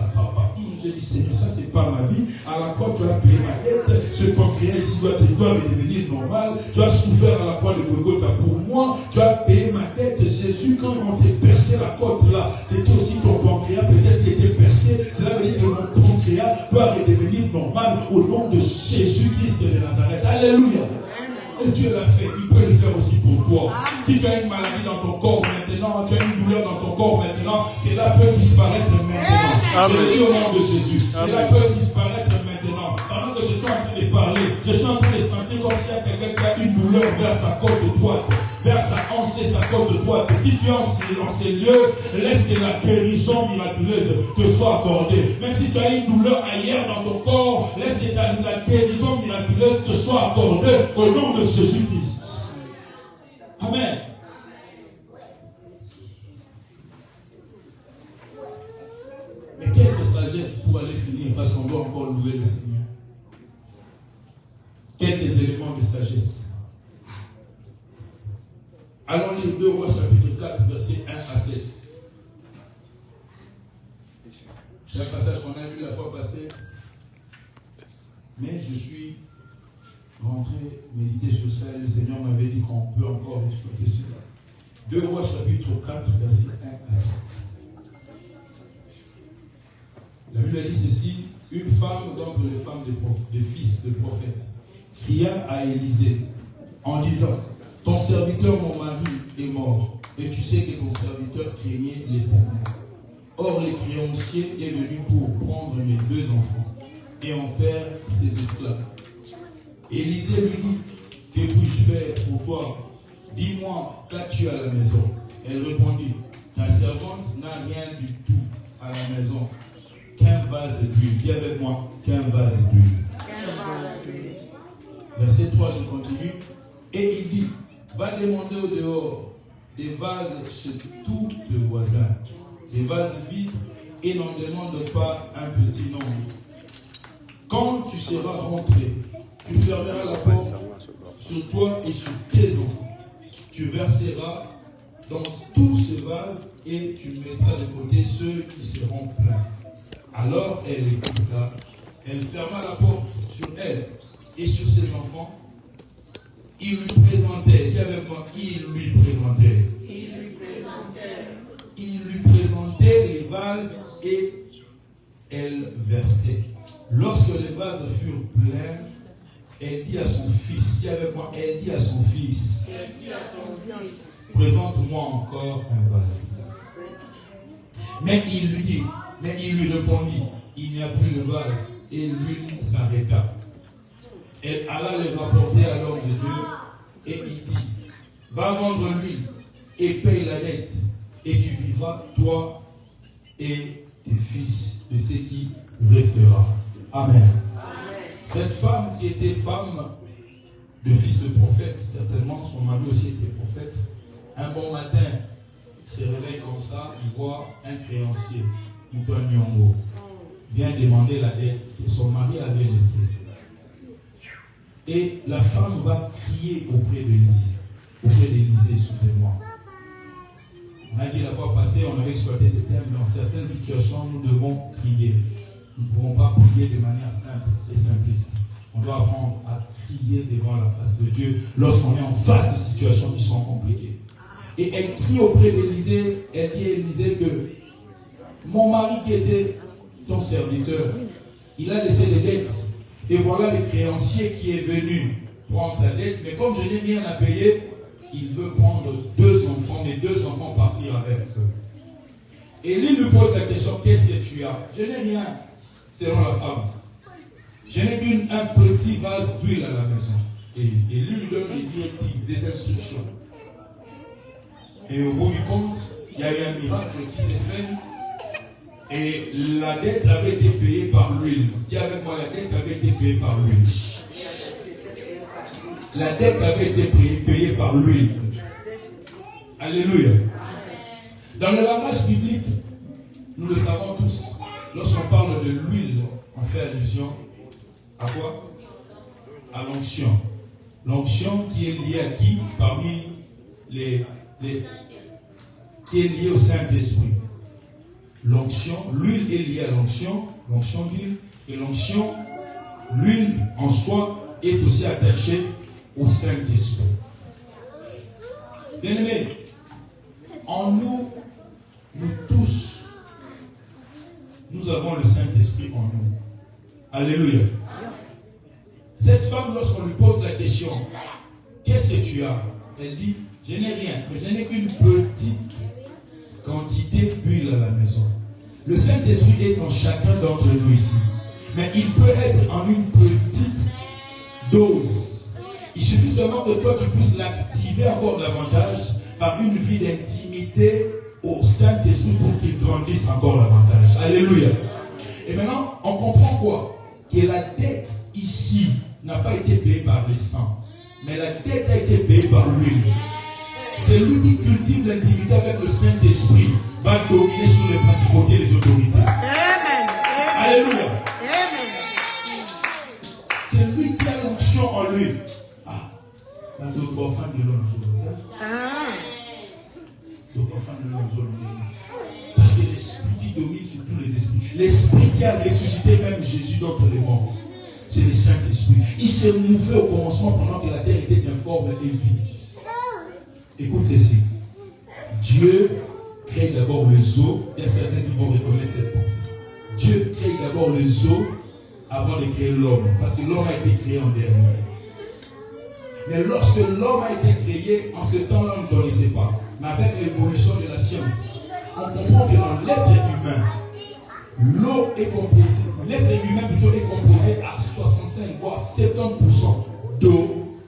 J'ai dit, Seigneur, ça c'est pas ma vie. À la croix, tu as payé ma dette. Ce pancréas ici doit redevenir normal. Tu as souffert à la croix de Golgotha pour moi. Tu as payé ma dette. Jésus, quand on t'a percé la côte là, c'était aussi ton pancréas. Peut-être qu'il était percé. Cela veut dire que mon pancréas doit redevenir normal au nom de Jésus-Christ de Nazareth. Alléluia. Et Dieu l'a fait, il peut le faire aussi pour toi. Si tu as une maladie dans ton corps maintenant, tu as une douleur dans ton corps maintenant, cela peut disparaître maintenant. Je le dis au nom de Jésus. Cela peut disparaître maintenant. Pendant que je suis en train de parler, je suis en train de sentir comme s'il y a quelqu'un qui a une douleur vers sa côte droite, vers sa hanche et sa côte droite. Et si tu es en ces lieux, laisse que la guérison miraculeuse te soit accordée. Même si tu as une douleur ailleurs dans ton corps, laisse que la guérison miraculeuse te soit accordée au nom de Jésus-Christ. Amen. Mais quelques sagesse pour aller finir, parce qu'on doit encore louer le Seigneur. Quelques éléments de sagesse. Allons lire 2 Rois chapitre 4, versets 1 à 7. C'est un passage qu'on a lu la fois passée. Mais je suis rentré méditer sur ça et le Seigneur m'avait dit qu'on peut encore exploiter cela. 2 Rois chapitre 4, versets 1 à 7. La Bible dit ceci: une femme d'entre les femmes des fils de prophètes cria à Élisée en disant: ton serviteur, mon mari, est mort, et tu sais que ton serviteur craignait l'Éternel. Or, le créancier est venu pour prendre mes 2 enfants et en faire ses esclaves. Élisée lui dit: que puis-je faire pour toi? Dis-moi, qu'as-tu à la maison? Elle répondit: ta servante n'a rien du tout à la maison, qu'un vase d'huile. Dis avec moi, qu'un vase d'huile. Verset 3, je continue. Et il dit: va demander au dehors des vases chez tous les voisins, des vases vides, et n'en demande pas un petit nombre. Quand tu seras rentré, tu fermeras la porte sur toi et sur tes enfants. Tu verseras dans tous ces vases et tu mettras de côté ceux qui seront pleins. Alors elle écouta, elle ferma la porte sur elle et sur ses enfants. Il lui présentait, dis avec moi, il lui présentait. Il lui présentait les vases et elle versait. Lorsque les vases furent pleins, elle dit à son fils, dis avec moi, elle dit à son fils, présente-moi encore un vase. Mais il lui répondit, il n'y a plus de vase, et l'huile s'arrêta. Elle alla les rapporter à l'homme de Dieu, Va vendre l'huile et paye la dette. Et tu vivras, toi et tes fils, de ce qui restera. Amen. Cette femme qui était femme de fils de prophète, certainement son mari aussi était prophète, un bon matin, il se réveille comme ça, il voit un créancier, un Nyongo, vient demander la dette que son mari avait laissée. Et la femme va crier auprès d'Élisée, excusez-moi. On a dit la fois passée, on avait exploité ce terme, dans certaines situations, nous devons crier. Nous ne pouvons pas prier de manière simple et simpliste. On doit apprendre à crier devant la face de Dieu lorsqu'on est en face de situations qui sont compliquées. Et elle crie auprès d'Élisée, elle dit à Élisée que mon mari qui était ton serviteur, il a laissé des dettes. Et voilà le créancier qui est venu prendre sa dette, mais comme je n'ai rien à payer, il veut prendre 2 enfants, mes 2 enfants partir avec eux. Et lui lui pose la question, qu'est-ce que tu as? Je n'ai rien, selon la femme. Je n'ai qu'un petit vase d'huile à la maison. Et lui donne des directives, des instructions. Et au bout du compte, il y a eu un miracle qui s'est fait. Et la dette avait été payée par l'huile. Dis avec moi, la dette avait été payée par l'huile. La dette avait été payée par l'huile. Alléluia. Dans le langage biblique, nous le savons tous, lorsqu'on parle de l'huile, on fait allusion à quoi? À l'onction. L'onction qui est liée à qui? Parmi qui est liée au Saint-Esprit. L'onction, l'huile est liée à l'onction d'huile, et l'onction, l'huile en soi est aussi attachée au Saint-Esprit. Bien-aimés, en nous, nous tous, nous avons le Saint-Esprit en nous. Alléluia. Cette femme, lorsqu'on lui pose la question, qu'est-ce que tu as? Elle dit, je n'ai rien, mais je n'ai qu'une petite quantité d'huile à la maison. Le Saint-Esprit est dans chacun d'entre nous ici. Mais il peut être en une petite dose. Il suffit seulement que toi tu puisses l'activer encore davantage par une vie d'intimité au Saint-Esprit pour qu'il grandisse encore davantage. Alléluia. Et maintenant, on comprend quoi? Que la dette ici n'a pas été payée par le sang, mais la dette a été payée par l'huile. C'est lui qui cultive l'intimité avec le Saint-Esprit, va dominer sur les principautés et les autorités. Amen. Alléluia. Amen. C'est lui qui a l'onction en lui. Ah, la d'autres enfants de l'homme. Parce que l'esprit qui domine sur tous les esprits, l'esprit qui a ressuscité même Jésus d'entre les morts, c'est le Saint-Esprit. Il s'est mouvé au commencement pendant que la terre était informe et vide. Écoute ceci. Dieu crée d'abord les eaux. Il y a certains qui vont reconnaître cette pensée. Dieu crée d'abord les eaux avant de créer l'homme. Parce que l'homme a été créé en dernier. Mais lorsque l'homme a été créé, en ce temps-là, on ne connaissait pas. Mais avec l'évolution de la science, on comprend que dans l'être humain, l'eau est composée, l'être humain plutôt est composé à 65 voire 70% d'eau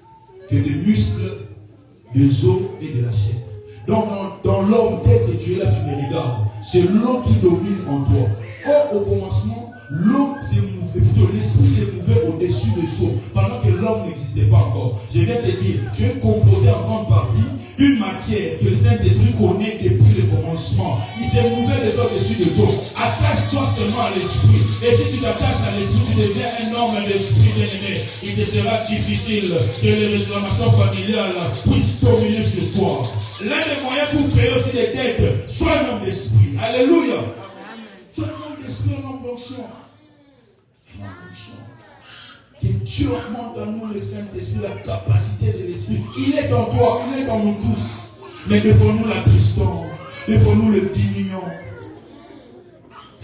que de muscles, des os et de la chair. Donc dans l'homme, tel que tu es là, tu me regardes. C'est l'eau qui domine en toi. Or, au commencement, l'eau s'est mouvée, plutôt l'esprit s'est mouvé au-dessus des eaux, pendant que l'homme n'existait pas encore. Je viens te dire, tu es composé en grande partie d'une matière que le Saint-Esprit connaît depuis le commencement. Il s'est mouvé au-dessus des eaux. Attache-toi seulement à l'esprit. Et si tu t'attaches à l'esprit, tu deviens un homme d'esprit bien-aimé. Il te sera difficile que les réclamations familiales puissent dominer sur toi. L'un des moyens pour payer aussi des dettes, sois un homme d'esprit. Alléluia. Sois un homme d'esprit, un homme d'onction. Un homme d'onction. Que Dieu augmente en nous le Saint-Esprit, la capacité de l'Esprit. Il est en toi, il est en nous tous. Mais devons-nous l'attristons, devons-nous le diminuons.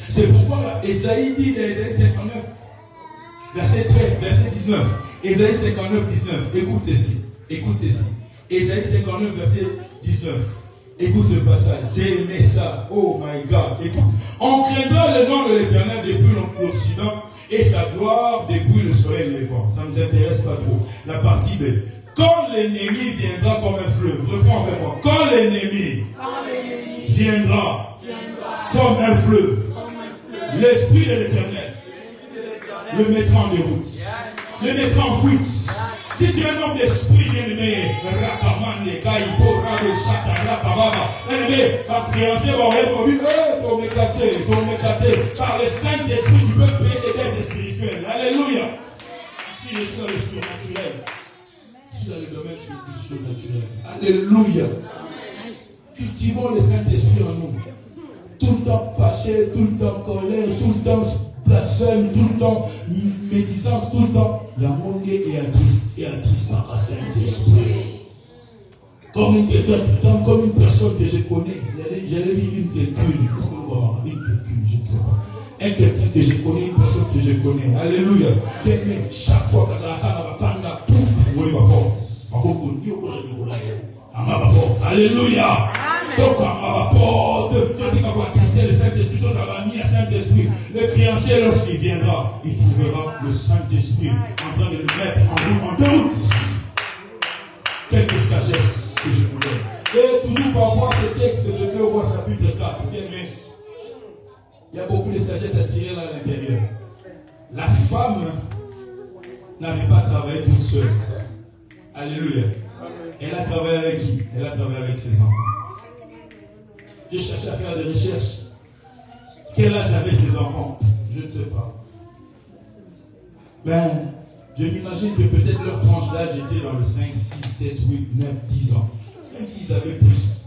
C'est pourquoi Ésaïe dit dans Ésaïe 59, verset 13, verset 19. Ésaïe 59, 19. Écoute ceci. Écoute ceci. Ésaïe 59, verset 19. Écoute ce passage. J'ai aimé ça. Oh my God. Écoute. On craindra le nom de l'Éternel depuis l'Occident et sa gloire depuis le soleil levant. Ça ne nous intéresse pas trop. La partie B. Quand l'ennemi viendra comme un fleuve, reprends avec moi. Quand l'ennemi viendra comme un fleuve, l'Esprit de l'Éternel le mettra en déroute, le mettra en fuite. Si tu es un homme d'esprit, bien-aimé, ma créancier va m'éclater. Par le Saint-Esprit, tu peux payer des dettes spirituelles. Alléluia. Si je suis dans le surnaturel, je suis dans le domaine du surnaturel. Alléluia. Cultivons le Saint-Esprit en nous. Tout le temps fâché, tout le temps colère, tout le temps blasphème, tout le temps médisance, tout le temps. La monde est triste par le Saint-Esprit. Comme une personne que je connais, j'allais dire une quelqu'une, qu'est-ce qu'on va voir? Une quelqu'une, je ne sais pas. Un quelqu'un que je connais, une personne que je connais. Alléluia. Mais chaque fois que ça va, alléluia. Donc, à ma porte, tandis qu'on va tester le Saint-Esprit, ça va mis à Saint-Esprit. Le créancier, lorsqu'il viendra, il trouvera le Saint-Esprit en train de le mettre en doute. Quelques sagesse que je vous donne. Et toujours par rapport à ce texte de 2 Rois chapitre 4, mais il y a beaucoup de sagesse à tirer là à l'intérieur. La femme n'avait pas travaillé toute seule. Alléluia. Elle a travaillé avec qui? Elle a travaillé avec ses enfants. J'ai cherché à faire des recherches. Quel âge avaient ses enfants? Je ne sais pas. Je m'imagine que peut-être leur tranche d'âge était dans le 5, 6, 7, 8, 9, 10 ans. Même s'ils avaient plus.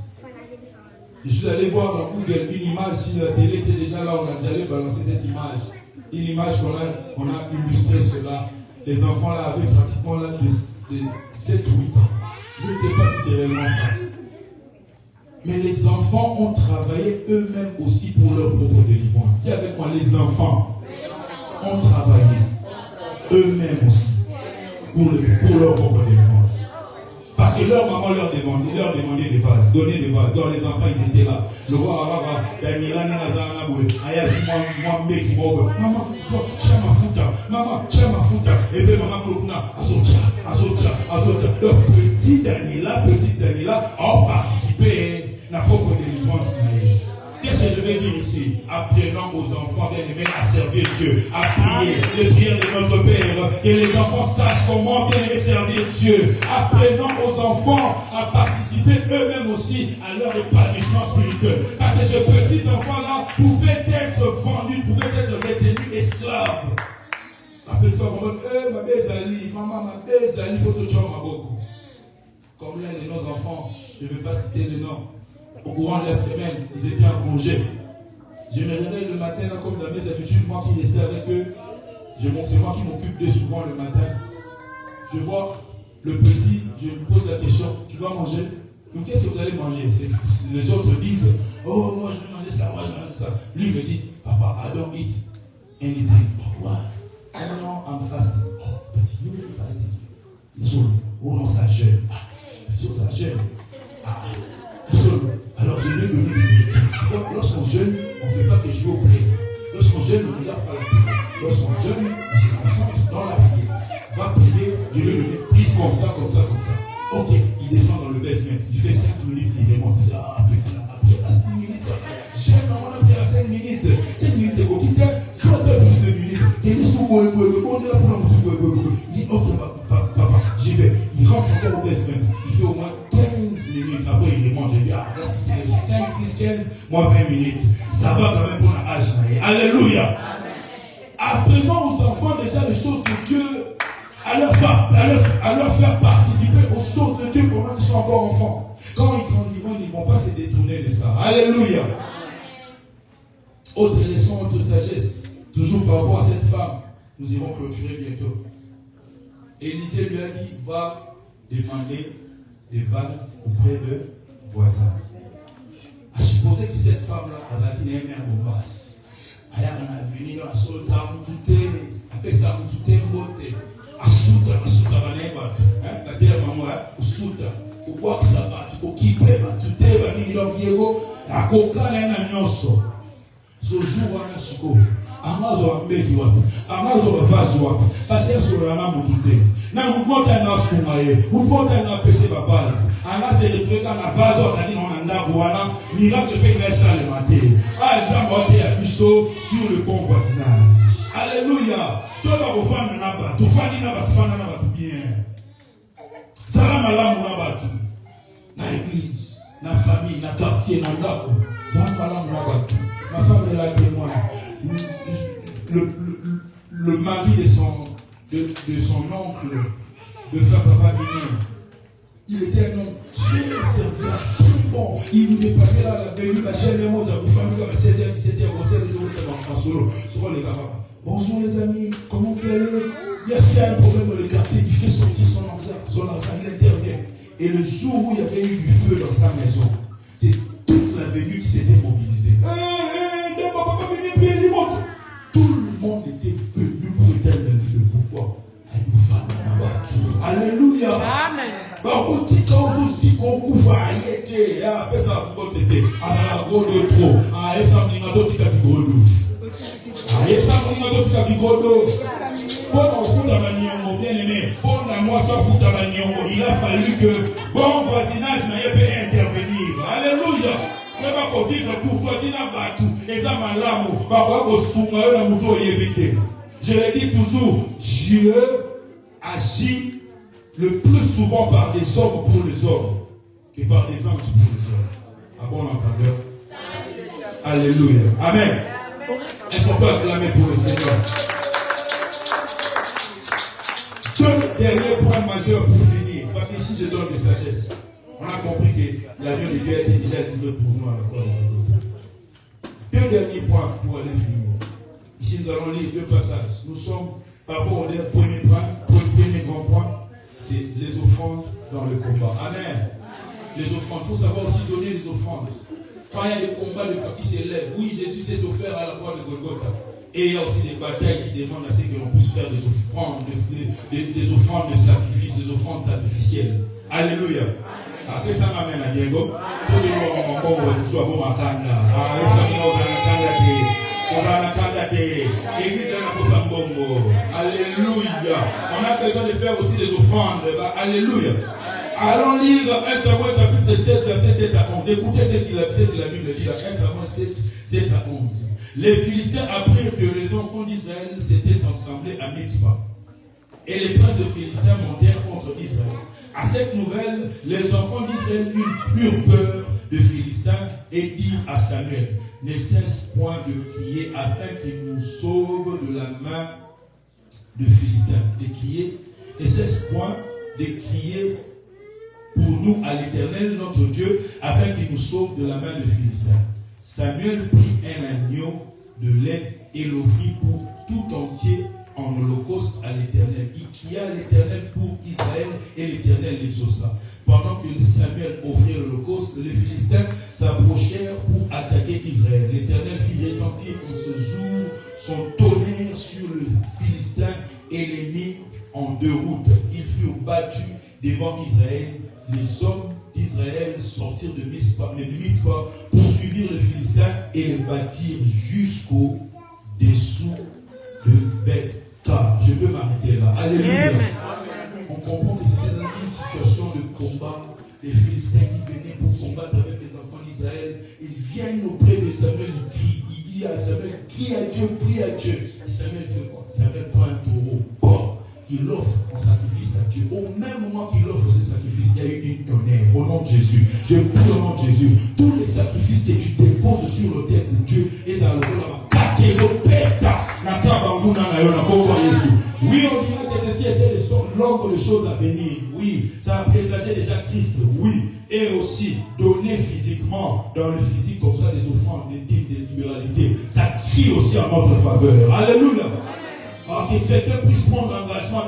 Je suis allé voir dans Google une image, si la télé était déjà là, on a déjà allé balancer cette image. Une image qu'on a illustré cela. Les enfants là avaient pratiquement l'âge de 7 ou 8 ans. Je ne sais pas si c'est réellement ça. Mais les enfants ont travaillé eux-mêmes aussi pour leur propre délivrance. Dis avec moi, les enfants ont travaillé eux-mêmes aussi pour leur propre délivrance. Parce que leur maman leur demandait des vases, donnait des vases. Donc les enfants, ils étaient là. Le roi Araba, maman, tiens ma fouta. Et puis maman Klokuna, azotia. Donc petit Daniela ont participé à la propre délivrance. Qu'est-ce que je vais dire ici? Apprenons aux enfants bien-aimés à servir Dieu, à prier les prières de notre Père, que les enfants sachent comment bien servir Dieu. Apprenons aux enfants à participer eux-mêmes aussi à leur épanouissement spirituel. Parce que ces petits enfants-là pouvaient être vendus, pouvaient être retenus esclaves. Après ça, on va dire, ma belle maman, ma belle faut te ma beaucoup. Combien de nos enfants, je ne vais pas citer les noms, au courant de la semaine, ils étaient en congé. Je me réveille le matin, là, comme dans mes habitudes, moi qui restais avec eux, c'est moi qui m'occupe d'eux souvent le matin. Je vois le petit, je lui pose la question, tu vas manger? Donc qu'est-ce que vous allez manger? Les autres disent, oh, moi je vais manger ça, moi je vais manger ça. Lui me dit, papa, I don't eat anything. Oh, why? No, I'm fasting. Oh, petit, you are fasting. Il dit, oh non, ça jeûne. Ah, petit, ça jeûne. Ah, alors je lui ai donné lorsqu'on jeûne, on ne fait pas que jouer au pré. Lorsqu'on jeûne, on ne regarde pas la prière. Lorsqu'on jeûne, on se concentre dans la prière. Va prier, je lui ai donné, prise comme ça. Ok, il descend dans le basement, il fait 5 minutes, il remonte. Il dit, ah petit, après à 5 minutes, j'aime on a pris à 5 minutes. 5 minutes, il quitte, soit 12 minutes. Il dit, on est là pour il dit, ok, papa, j'y vais. Il rentre encore au basement, il fait au moins 15 minutes. Après, il remonte, je dis, ah, 5 plus 15, moins 20 minutes. Ça va quand même pour l'âge. Alléluia. Apprenons aux enfants déjà les choses de Dieu. À leur faire participer aux choses de Dieu pendant qu'ils sont encore enfants. Quand ils grandiront, ils ne vont pas se détourner de ça. Alléluia. Autre leçon, autre sagesse. Toujours par rapport à cette femme. Nous irons clôturer bientôt. Élisée lui a dit, va demander des vases auprès de voisins. À supposer que cette femme-là, elle a dit, elle a un bon basse. Elle a venu dans la salle, ça a mouté, après ça a mouté, asuta baneba la terre maman usuta uboksa batu ukipe batu teba nilogiyego akokana na nyoso Ce jour, on a siko. Amazo a mbeki wapi. Amazo a vazu wapi. Parce que sur la main, vous doutez. Na mukota na sumaye. Mukota na pese ba vase. Ana se retreta na vase. On a dit on a ndabu wana. Miracle pe na ça le matin. Ah, il va monter à Bisso sur le bon voisinage. Alléluia. Toi, va vous faire un abat. Tu fais un abat. Tu fais un abat bien. Salam alamu na batu. Na église. Na famille. Na quartier. Na ndako. Salam alamu na batu. Ma femme est là témoin. Le mari de son oncle, de frère Papa Bini, il était un homme très serviable, très bon. Il nous dépassait là, la venue, la chaîne de monde, la famille comme 16h, 17h, on s'est de en solo. Sur les gars, bonjour les amis, comment vous allez? Il y a un problème dans le quartier, il fait sortir son argent, il intervient. Et le jour où il y avait eu du feu dans sa maison, c'est toute la venue qui s'était mobilisée. Tout le monde était venu pour éteindre le feu. Pourquoi? Alléluia. Amen. Il a fallu que bon voisinage n'ait pas intervenir. Alléluia. Je le dis toujours, Dieu agit le plus souvent par des hommes pour les hommes que par des anges pour les hommes. À bon entendeur. Alléluia. Amen. Est-ce qu'on peut acclamer pour le Seigneur? Deux derniers points majeurs pour finir. Parce qu'ici je donne des sagesses. On a compris que l'avion de Dieu était déjà livré pour nous à la croix. Deux derniers points pour aller finir. Ici, nous allons lire deux passages. Nous sommes, par rapport au premier point, pour le premier grand point, c'est les offrandes dans le combat. Amen. Les offrandes. Il faut savoir aussi donner les offrandes. Quand il y a des combats qui s'élèvent, oui, Jésus s'est offert à la croix de Golgotha. Et il y a aussi des batailles qui demandent à ce que l'on puisse faire des offrandes, des offrandes de sacrifice, des offrandes sacrificielles. Alléluia. Après ça m'amène à Diego. Il faut que nous soyons bons à Kanda. Alléluia. On a besoin de faire aussi des offrandes. Alléluia. Allons lire 1 Samuel chapitre 7, verset 7 à 11. Écoutez ce que la Bible dit. 1 Samuel 7 à 11. Les Philistins apprirent que les enfants d'Israël s'étaient assemblés à Mitzpah. Et les princes de Philistins montèrent contre Israël. À cette nouvelle, les enfants d'Israël eurent peur de Philistins et dirent à Samuel, ne cesse point de crier afin qu'il nous sauve de la main de Philistins. De crier, ne cesse point de crier pour nous à l'Éternel, notre Dieu, afin qu'il nous sauve de la main de Philistins. Samuel prit un agneau de lait et l'offrit pour tout entier en holocauste à l'Éternel. Il cria à l'Éternel pour Israël et l'Éternel l'exauça. Pendant que Samuel offrit l'holocauste, les Philistins s'approchèrent pour attaquer Israël. L'Éternel fit retentir en ce jour son tonnerre sur le Philistin et les mit en déroute. Ils furent battus devant Israël. Les hommes d'Israël sortirent de Mitzpah, poursuivirent les Philistins et les battirent jusqu'au dessous de Beth. Je peux m'arrêter là. Alléluia. Amen. On comprend que c'était dans une situation de combat. Les Philistins qui venaient pour combattre avec les enfants d'Israël, ils viennent auprès de Samuel, ils crient. Il dit à Samuel, crie à Dieu, prie à Dieu. Et Samuel fait quoi? Samuel prend un taureau. Bon, il offre en sacrifice à Dieu. Au même moment qu'il offre ce sacrifice, il y a eu une tonnerre. Au nom de Jésus, je prie au nom de Jésus. Tous les sacrifices que tu déposes sur l'autel de Dieu, et ça le oui, on dirait que ceci était l'ordre de choses à venir. Oui, ça a présagé déjà Christ. Oui, et aussi donner physiquement, dans le physique comme ça, des offrandes, des types de libéralité. Ça crie aussi en notre faveur. Alléluia. Alors que quelqu'un puisse prendre l'engagement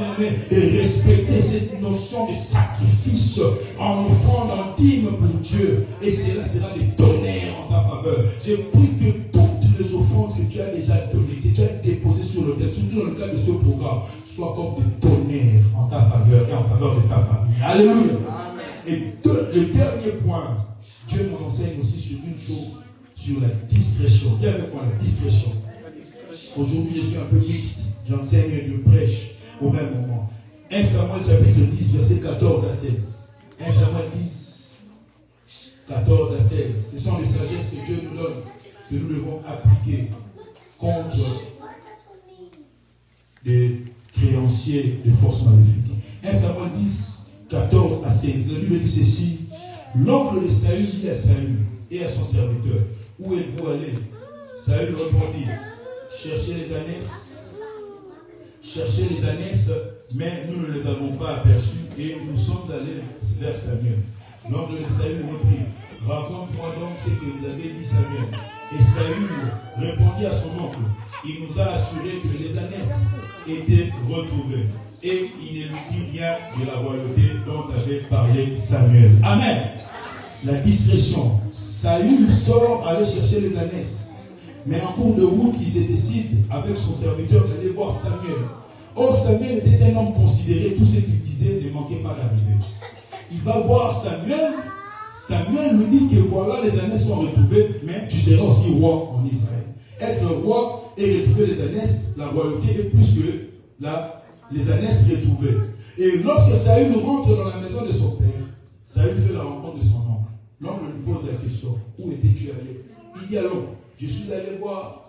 de respecter cette notion de sacrifice en offrande intime pour Dieu. Et cela sera des tonnerres en ta faveur. Je prie que toutes les offrandes que tu as déjà données, que tu as déposées sur l'autel, surtout dans le cadre de ce programme, soient comme des tonnerres en ta faveur et en faveur de ta famille. Alléluia. Amen. Et le dernier point, Dieu nous enseigne aussi sur une chose, sur la discrétion. Viens avec moi, la discrétion. Aujourd'hui, je suis un peu mixte. J'enseigne et je prêche au même moment. 1 Samuel chapitre 10, verset 14 à 16. 1 Samuel 10, 14 à 16. Ce sont les sagesses que Dieu nous donne, que nous devons appliquer contre les créanciers de forces maléfiques. 1 Samuel 10, 14 à 16. La Bible dit ceci. L'oncle de Saül dit à Saül et à son serviteur, où êtes-vous allé? Saül répondit, cherchez les ânesses, mais nous ne les avons pas aperçus et nous sommes allés vers Samuel. L'oncle de Saül reprit, raconte-moi donc ce que vous avez dit Samuel. Et Saül répondit à son oncle, il nous a assuré que les ânesses étaient retrouvées. Et il ne lui dit rien de la royauté dont avait parlé Samuel. Amen. La discrétion. Saül sort aller chercher les ânesses. Mais en cours de route, il se décide avec son serviteur d'aller voir Samuel. Or, Samuel était un homme considéré. Tout ce qu'il disait ne manquait pas d'arriver. Il va voir Samuel. Samuel lui dit que voilà, les ânesses sont retrouvées, mais tu seras aussi roi en Israël. Être roi et retrouver les ânesses, la royauté est plus que les ânesses retrouvées. Et lorsque Saül rentre dans la maison de son père, Saül fait la rencontre de son oncle. L'oncle lui pose la question, où étais-tu allé? Il dit à l'oncle, je suis allé voir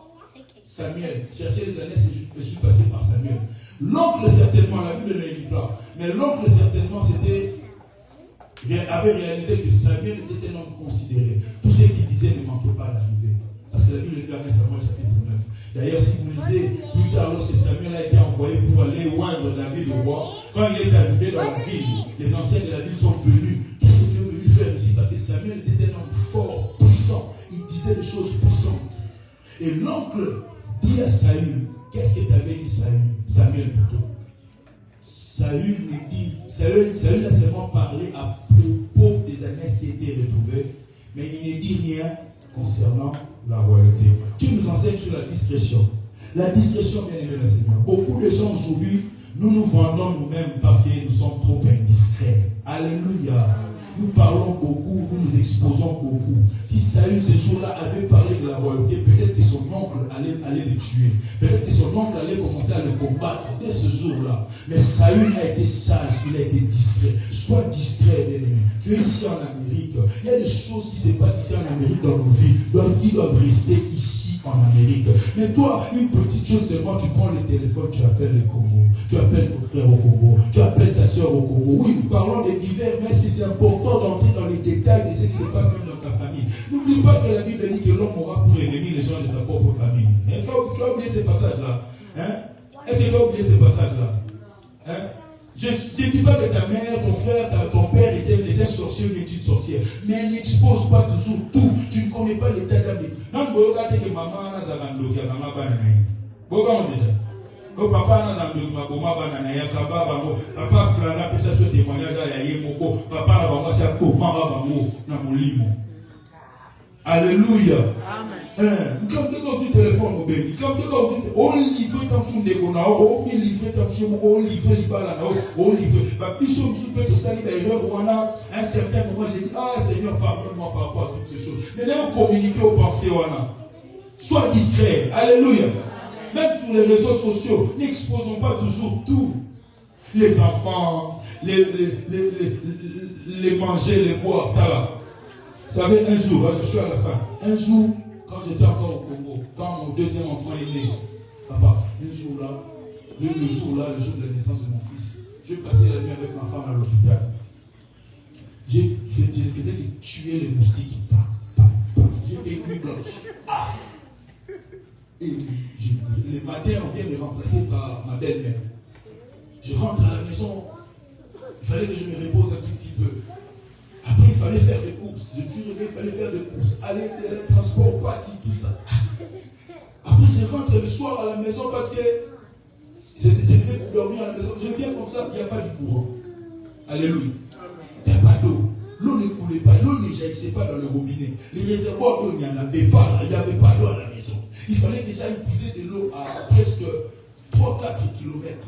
Samuel, chercher les ânesses et je suis passé par Samuel. L'oncle certainement, la Bible ne le dit pas, mais l'oncle certainement avait réalisé que Samuel était un homme considéré. Tout ce qu'il disait ne manquait pas d'arriver. Parce que la Bible est dans 1 Samuel chapitre 9. D'ailleurs, si vous lisez plus tard, lorsque Samuel a été envoyé pour aller oindre David au roi, quand il est arrivé dans la ville, les anciens de la ville sont venus. Qu'est-ce que Dieu veut lui faire ici? Parce que Samuel était un homme fort, puissant. Il disait des choses puissantes. Et l'oncle dit à Saül, qu'est-ce que t'avais dit Samuel plutôt? Saül a seulement parlé à propos des ânesses qui étaient retrouvées, mais il ne dit rien concernant la royauté. Qui nous enseigne sur la discrétion? La discrétion, bien aimé le Seigneur. Beaucoup de gens aujourd'hui, nous nous vendons nous-mêmes parce que nous sommes trop indiscrets. Alléluia. Nous parlons beaucoup, nous nous exposons beaucoup. Si Saül ce jour-là avait parlé de la royauté, peut-être que son oncle allait le tuer. Peut-être que son oncle allait commencer à le combattre dès ce jour-là. Mais Saül a été sage, il a été discret. Sois discret, bien-aimé. Tu es ici en Amérique. Il y a des choses qui se passent ici en Amérique dans nos vies, qui doivent rester ici en Amérique. Mais toi, une petite chose seulement, tu prends le téléphone, tu appelles le Congo. Tu appelles ton frère au Congo. Tu appelles ta soeur au Congo. Oui, nous parlons des divers, mais est-ce que c'est important d'entrer dans les détails de ce qui se passe même dans ta famille? N'oublie pas que la Bible dit que l'homme aura pour ennemi les gens de sa propre famille. Tu as oublié ces passages-là? Est-ce que tu as oublié ces passages-là? Je ne dis pas que ta mère, ton frère, ton père était sorcier ou était une sorcière, mais elle n'expose pas toujours tout. Tu ne connais pas l'état d'âme. Non, que maman n'a pas bloqué, maman n'a pas déjà. Papa n'a pas bloqué, maman n'a pas papa flana peut ça sur témoignage à Yemoko, papa n'a pas ça pour maman n'a pas limo. Alléluia. Amen. Quand tu as un téléphone au bébé, quand tu as on livre dans son décona, on livre dans son on livre les balles, on livre. Bah, puis si on peut te saluer d'ailleurs, on a un certain moment, j'ai dit, ah Seigneur, pardonne-moi par rapport à toutes ces choses. Mais là, on communique aux pensées, on a. Sois discret. Alléluia. Même sur les réseaux sociaux, n'exposons pas toujours tout. Les enfants, les manger, les boire, là. Vous savez, un jour, je suis à la fin. Un jour, quand j'étais encore au Congo, quand mon deuxième enfant est né, papa, un jour là, le jour de la naissance de mon fils, j'ai passé la nuit avec ma femme à l'hôpital. Je ne faisais que tuer les moustiques. J'ai fait une nuit blanche. Et le matin, on vient me remplacer par ma belle-mère. Je rentre à la maison. Il fallait que je me repose un tout petit peu. Après, il fallait faire des courses. Je me suis réveillé, il fallait faire des courses. Aller, c'est le transport, pas si, tout ça. Après, je rentre le soir à la maison parce que je devais pour dormir à la maison. Je viens comme ça, il n'y a pas de courant. Alléluia. Il n'y a pas d'eau. L'eau ne coulait pas, l'eau ne jaillissait pas dans le robinet. Les réservoirs d'eau, il n'y en avait pas. Il n'y avait pas d'eau à la maison. Il fallait que j'aille puiser de l'eau à presque 3-4 km.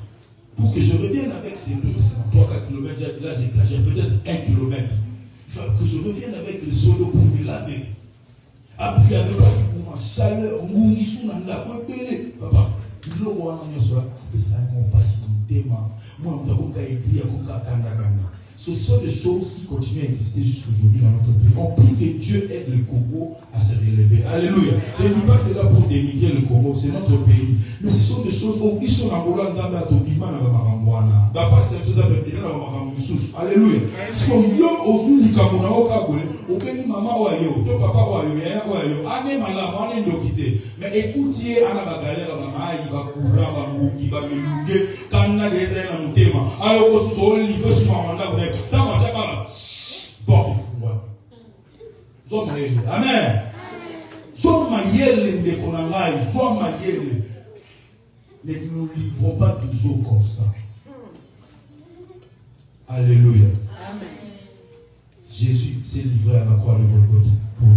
Pour que je revienne avec ces eaux, c'est 3-4 km, là j'exagère, peut-être 1 km. Il fallait que je revienne avec le seau d'eau pour me laver. Après, il n'y avait pas de chaleur, papa. Ce sont des choses qui continuent à exister jusqu'aujourd'hui dans notre pays. On prie que Dieu aide le Congo à se relever. Alléluia. Je ne dis pas cela pour dénigrer le Congo, c'est notre pays. Mais ce sont des choses qui sont en Angola, alléluia. Si on y a aujourd'hui du Cameroun, au pays maman ou ayo, ton papa ou ayo, yaya ou ayo, ane malam, ane ndokite. Mais écoutez, ana bagalère, maman, il va courir, il va melunger, quand on a des ailes à mon thème. Alors, on se soit livré sur un mandat. Bon, amen. Ne nous livrons pas toujours comme ça. Alléluia. Amen. Jésus s'est livré à la croix de Golgotha pour nous.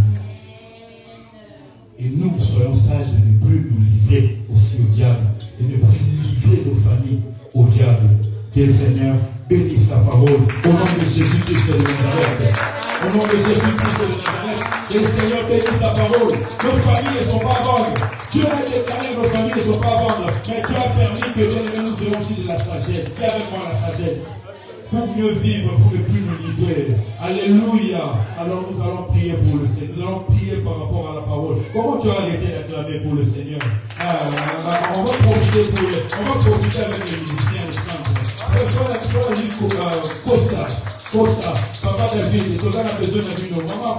Et nous soyons sages de ne plus nous livrer aussi au diable. Et ne plus livrer nos familles au diable. Que le Seigneur bénisse sa parole. Au nom de Jésus-Christ de Nazareth. Au nom de Jésus-Christ de Nazareth. Que le Seigneur bénisse sa parole. Nos familles ne sont pas bonnes. Dieu a déclaré que nos familles ne sont pas bonnes. Mais Dieu a permis que nous ayons aussi de la sagesse. Qui avec moi la sagesse? Pour mieux vivre, pour ne plus nous livrer. Alléluia. Alors nous allons prier pour le Seigneur. Nous allons prier par rapport à la parole. Comment tu as arrêté d'acclamer pour le Seigneur? On va profiter avec les musiciens, les chants. Costa, papa David, tout le monde a besoin de nous. Maman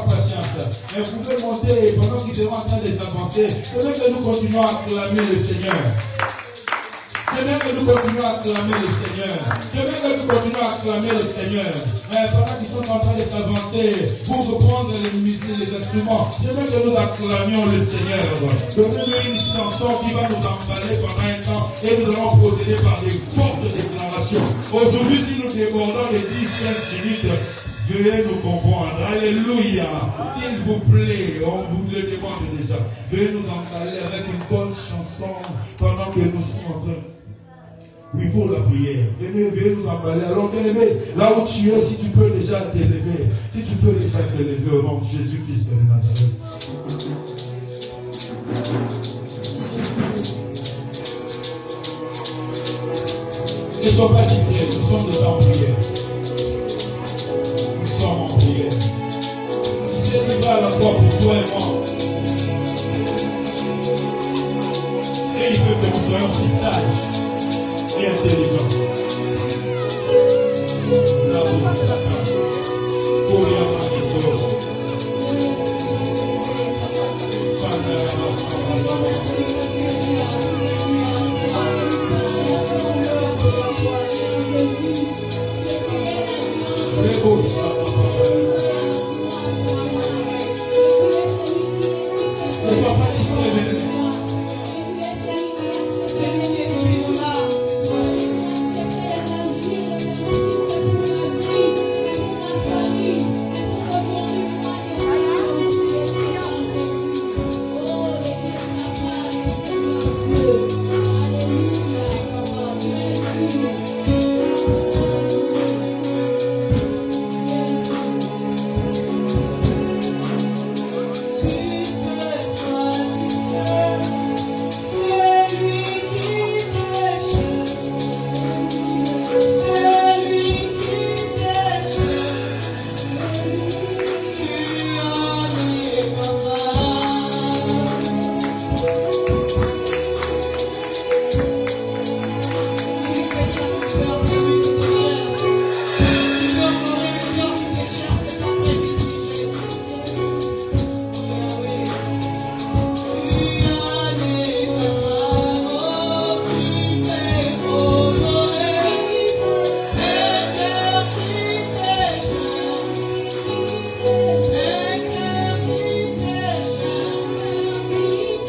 patience. Mais vous pouvez monter pendant qu'ils seront en train d'avancer. Peut-être que nous continuons à acclamer le Seigneur. J'aimerais que nous continuions à acclamer le Seigneur. J'aimerais que nous continuions à acclamer le Seigneur. Mais pendant qu'ils sont en train de s'avancer pour reprendre les musiques, les instruments, j'aimerais que nous acclamions le Seigneur. Donnez-nous une chanson qui va nous emballer pendant un temps et nous allons procéder par des fortes déclarations. Aujourd'hui, si nous débordons les 10-15 minutes, veuillez nous comprendre. Alléluia. S'il vous plaît, on vous le demande déjà. Veuillez nous emballer avec une bonne chanson pendant que nous sommes en train. Oui, pour la prière. Venez nous emballer. Alors, bien-aimé, là où tu es, si tu peux déjà t'élever. Si tu peux déjà t'élever au nom de Jésus-Christ de Nazareth. Ne sois pas distrait, nous sommes déjà en prière. Nous sommes en prière. Dieu nous va à la croix pour toi et moi. Et il veut que nous soyons aussi sages et intelligents. Bravo, Satan. Pour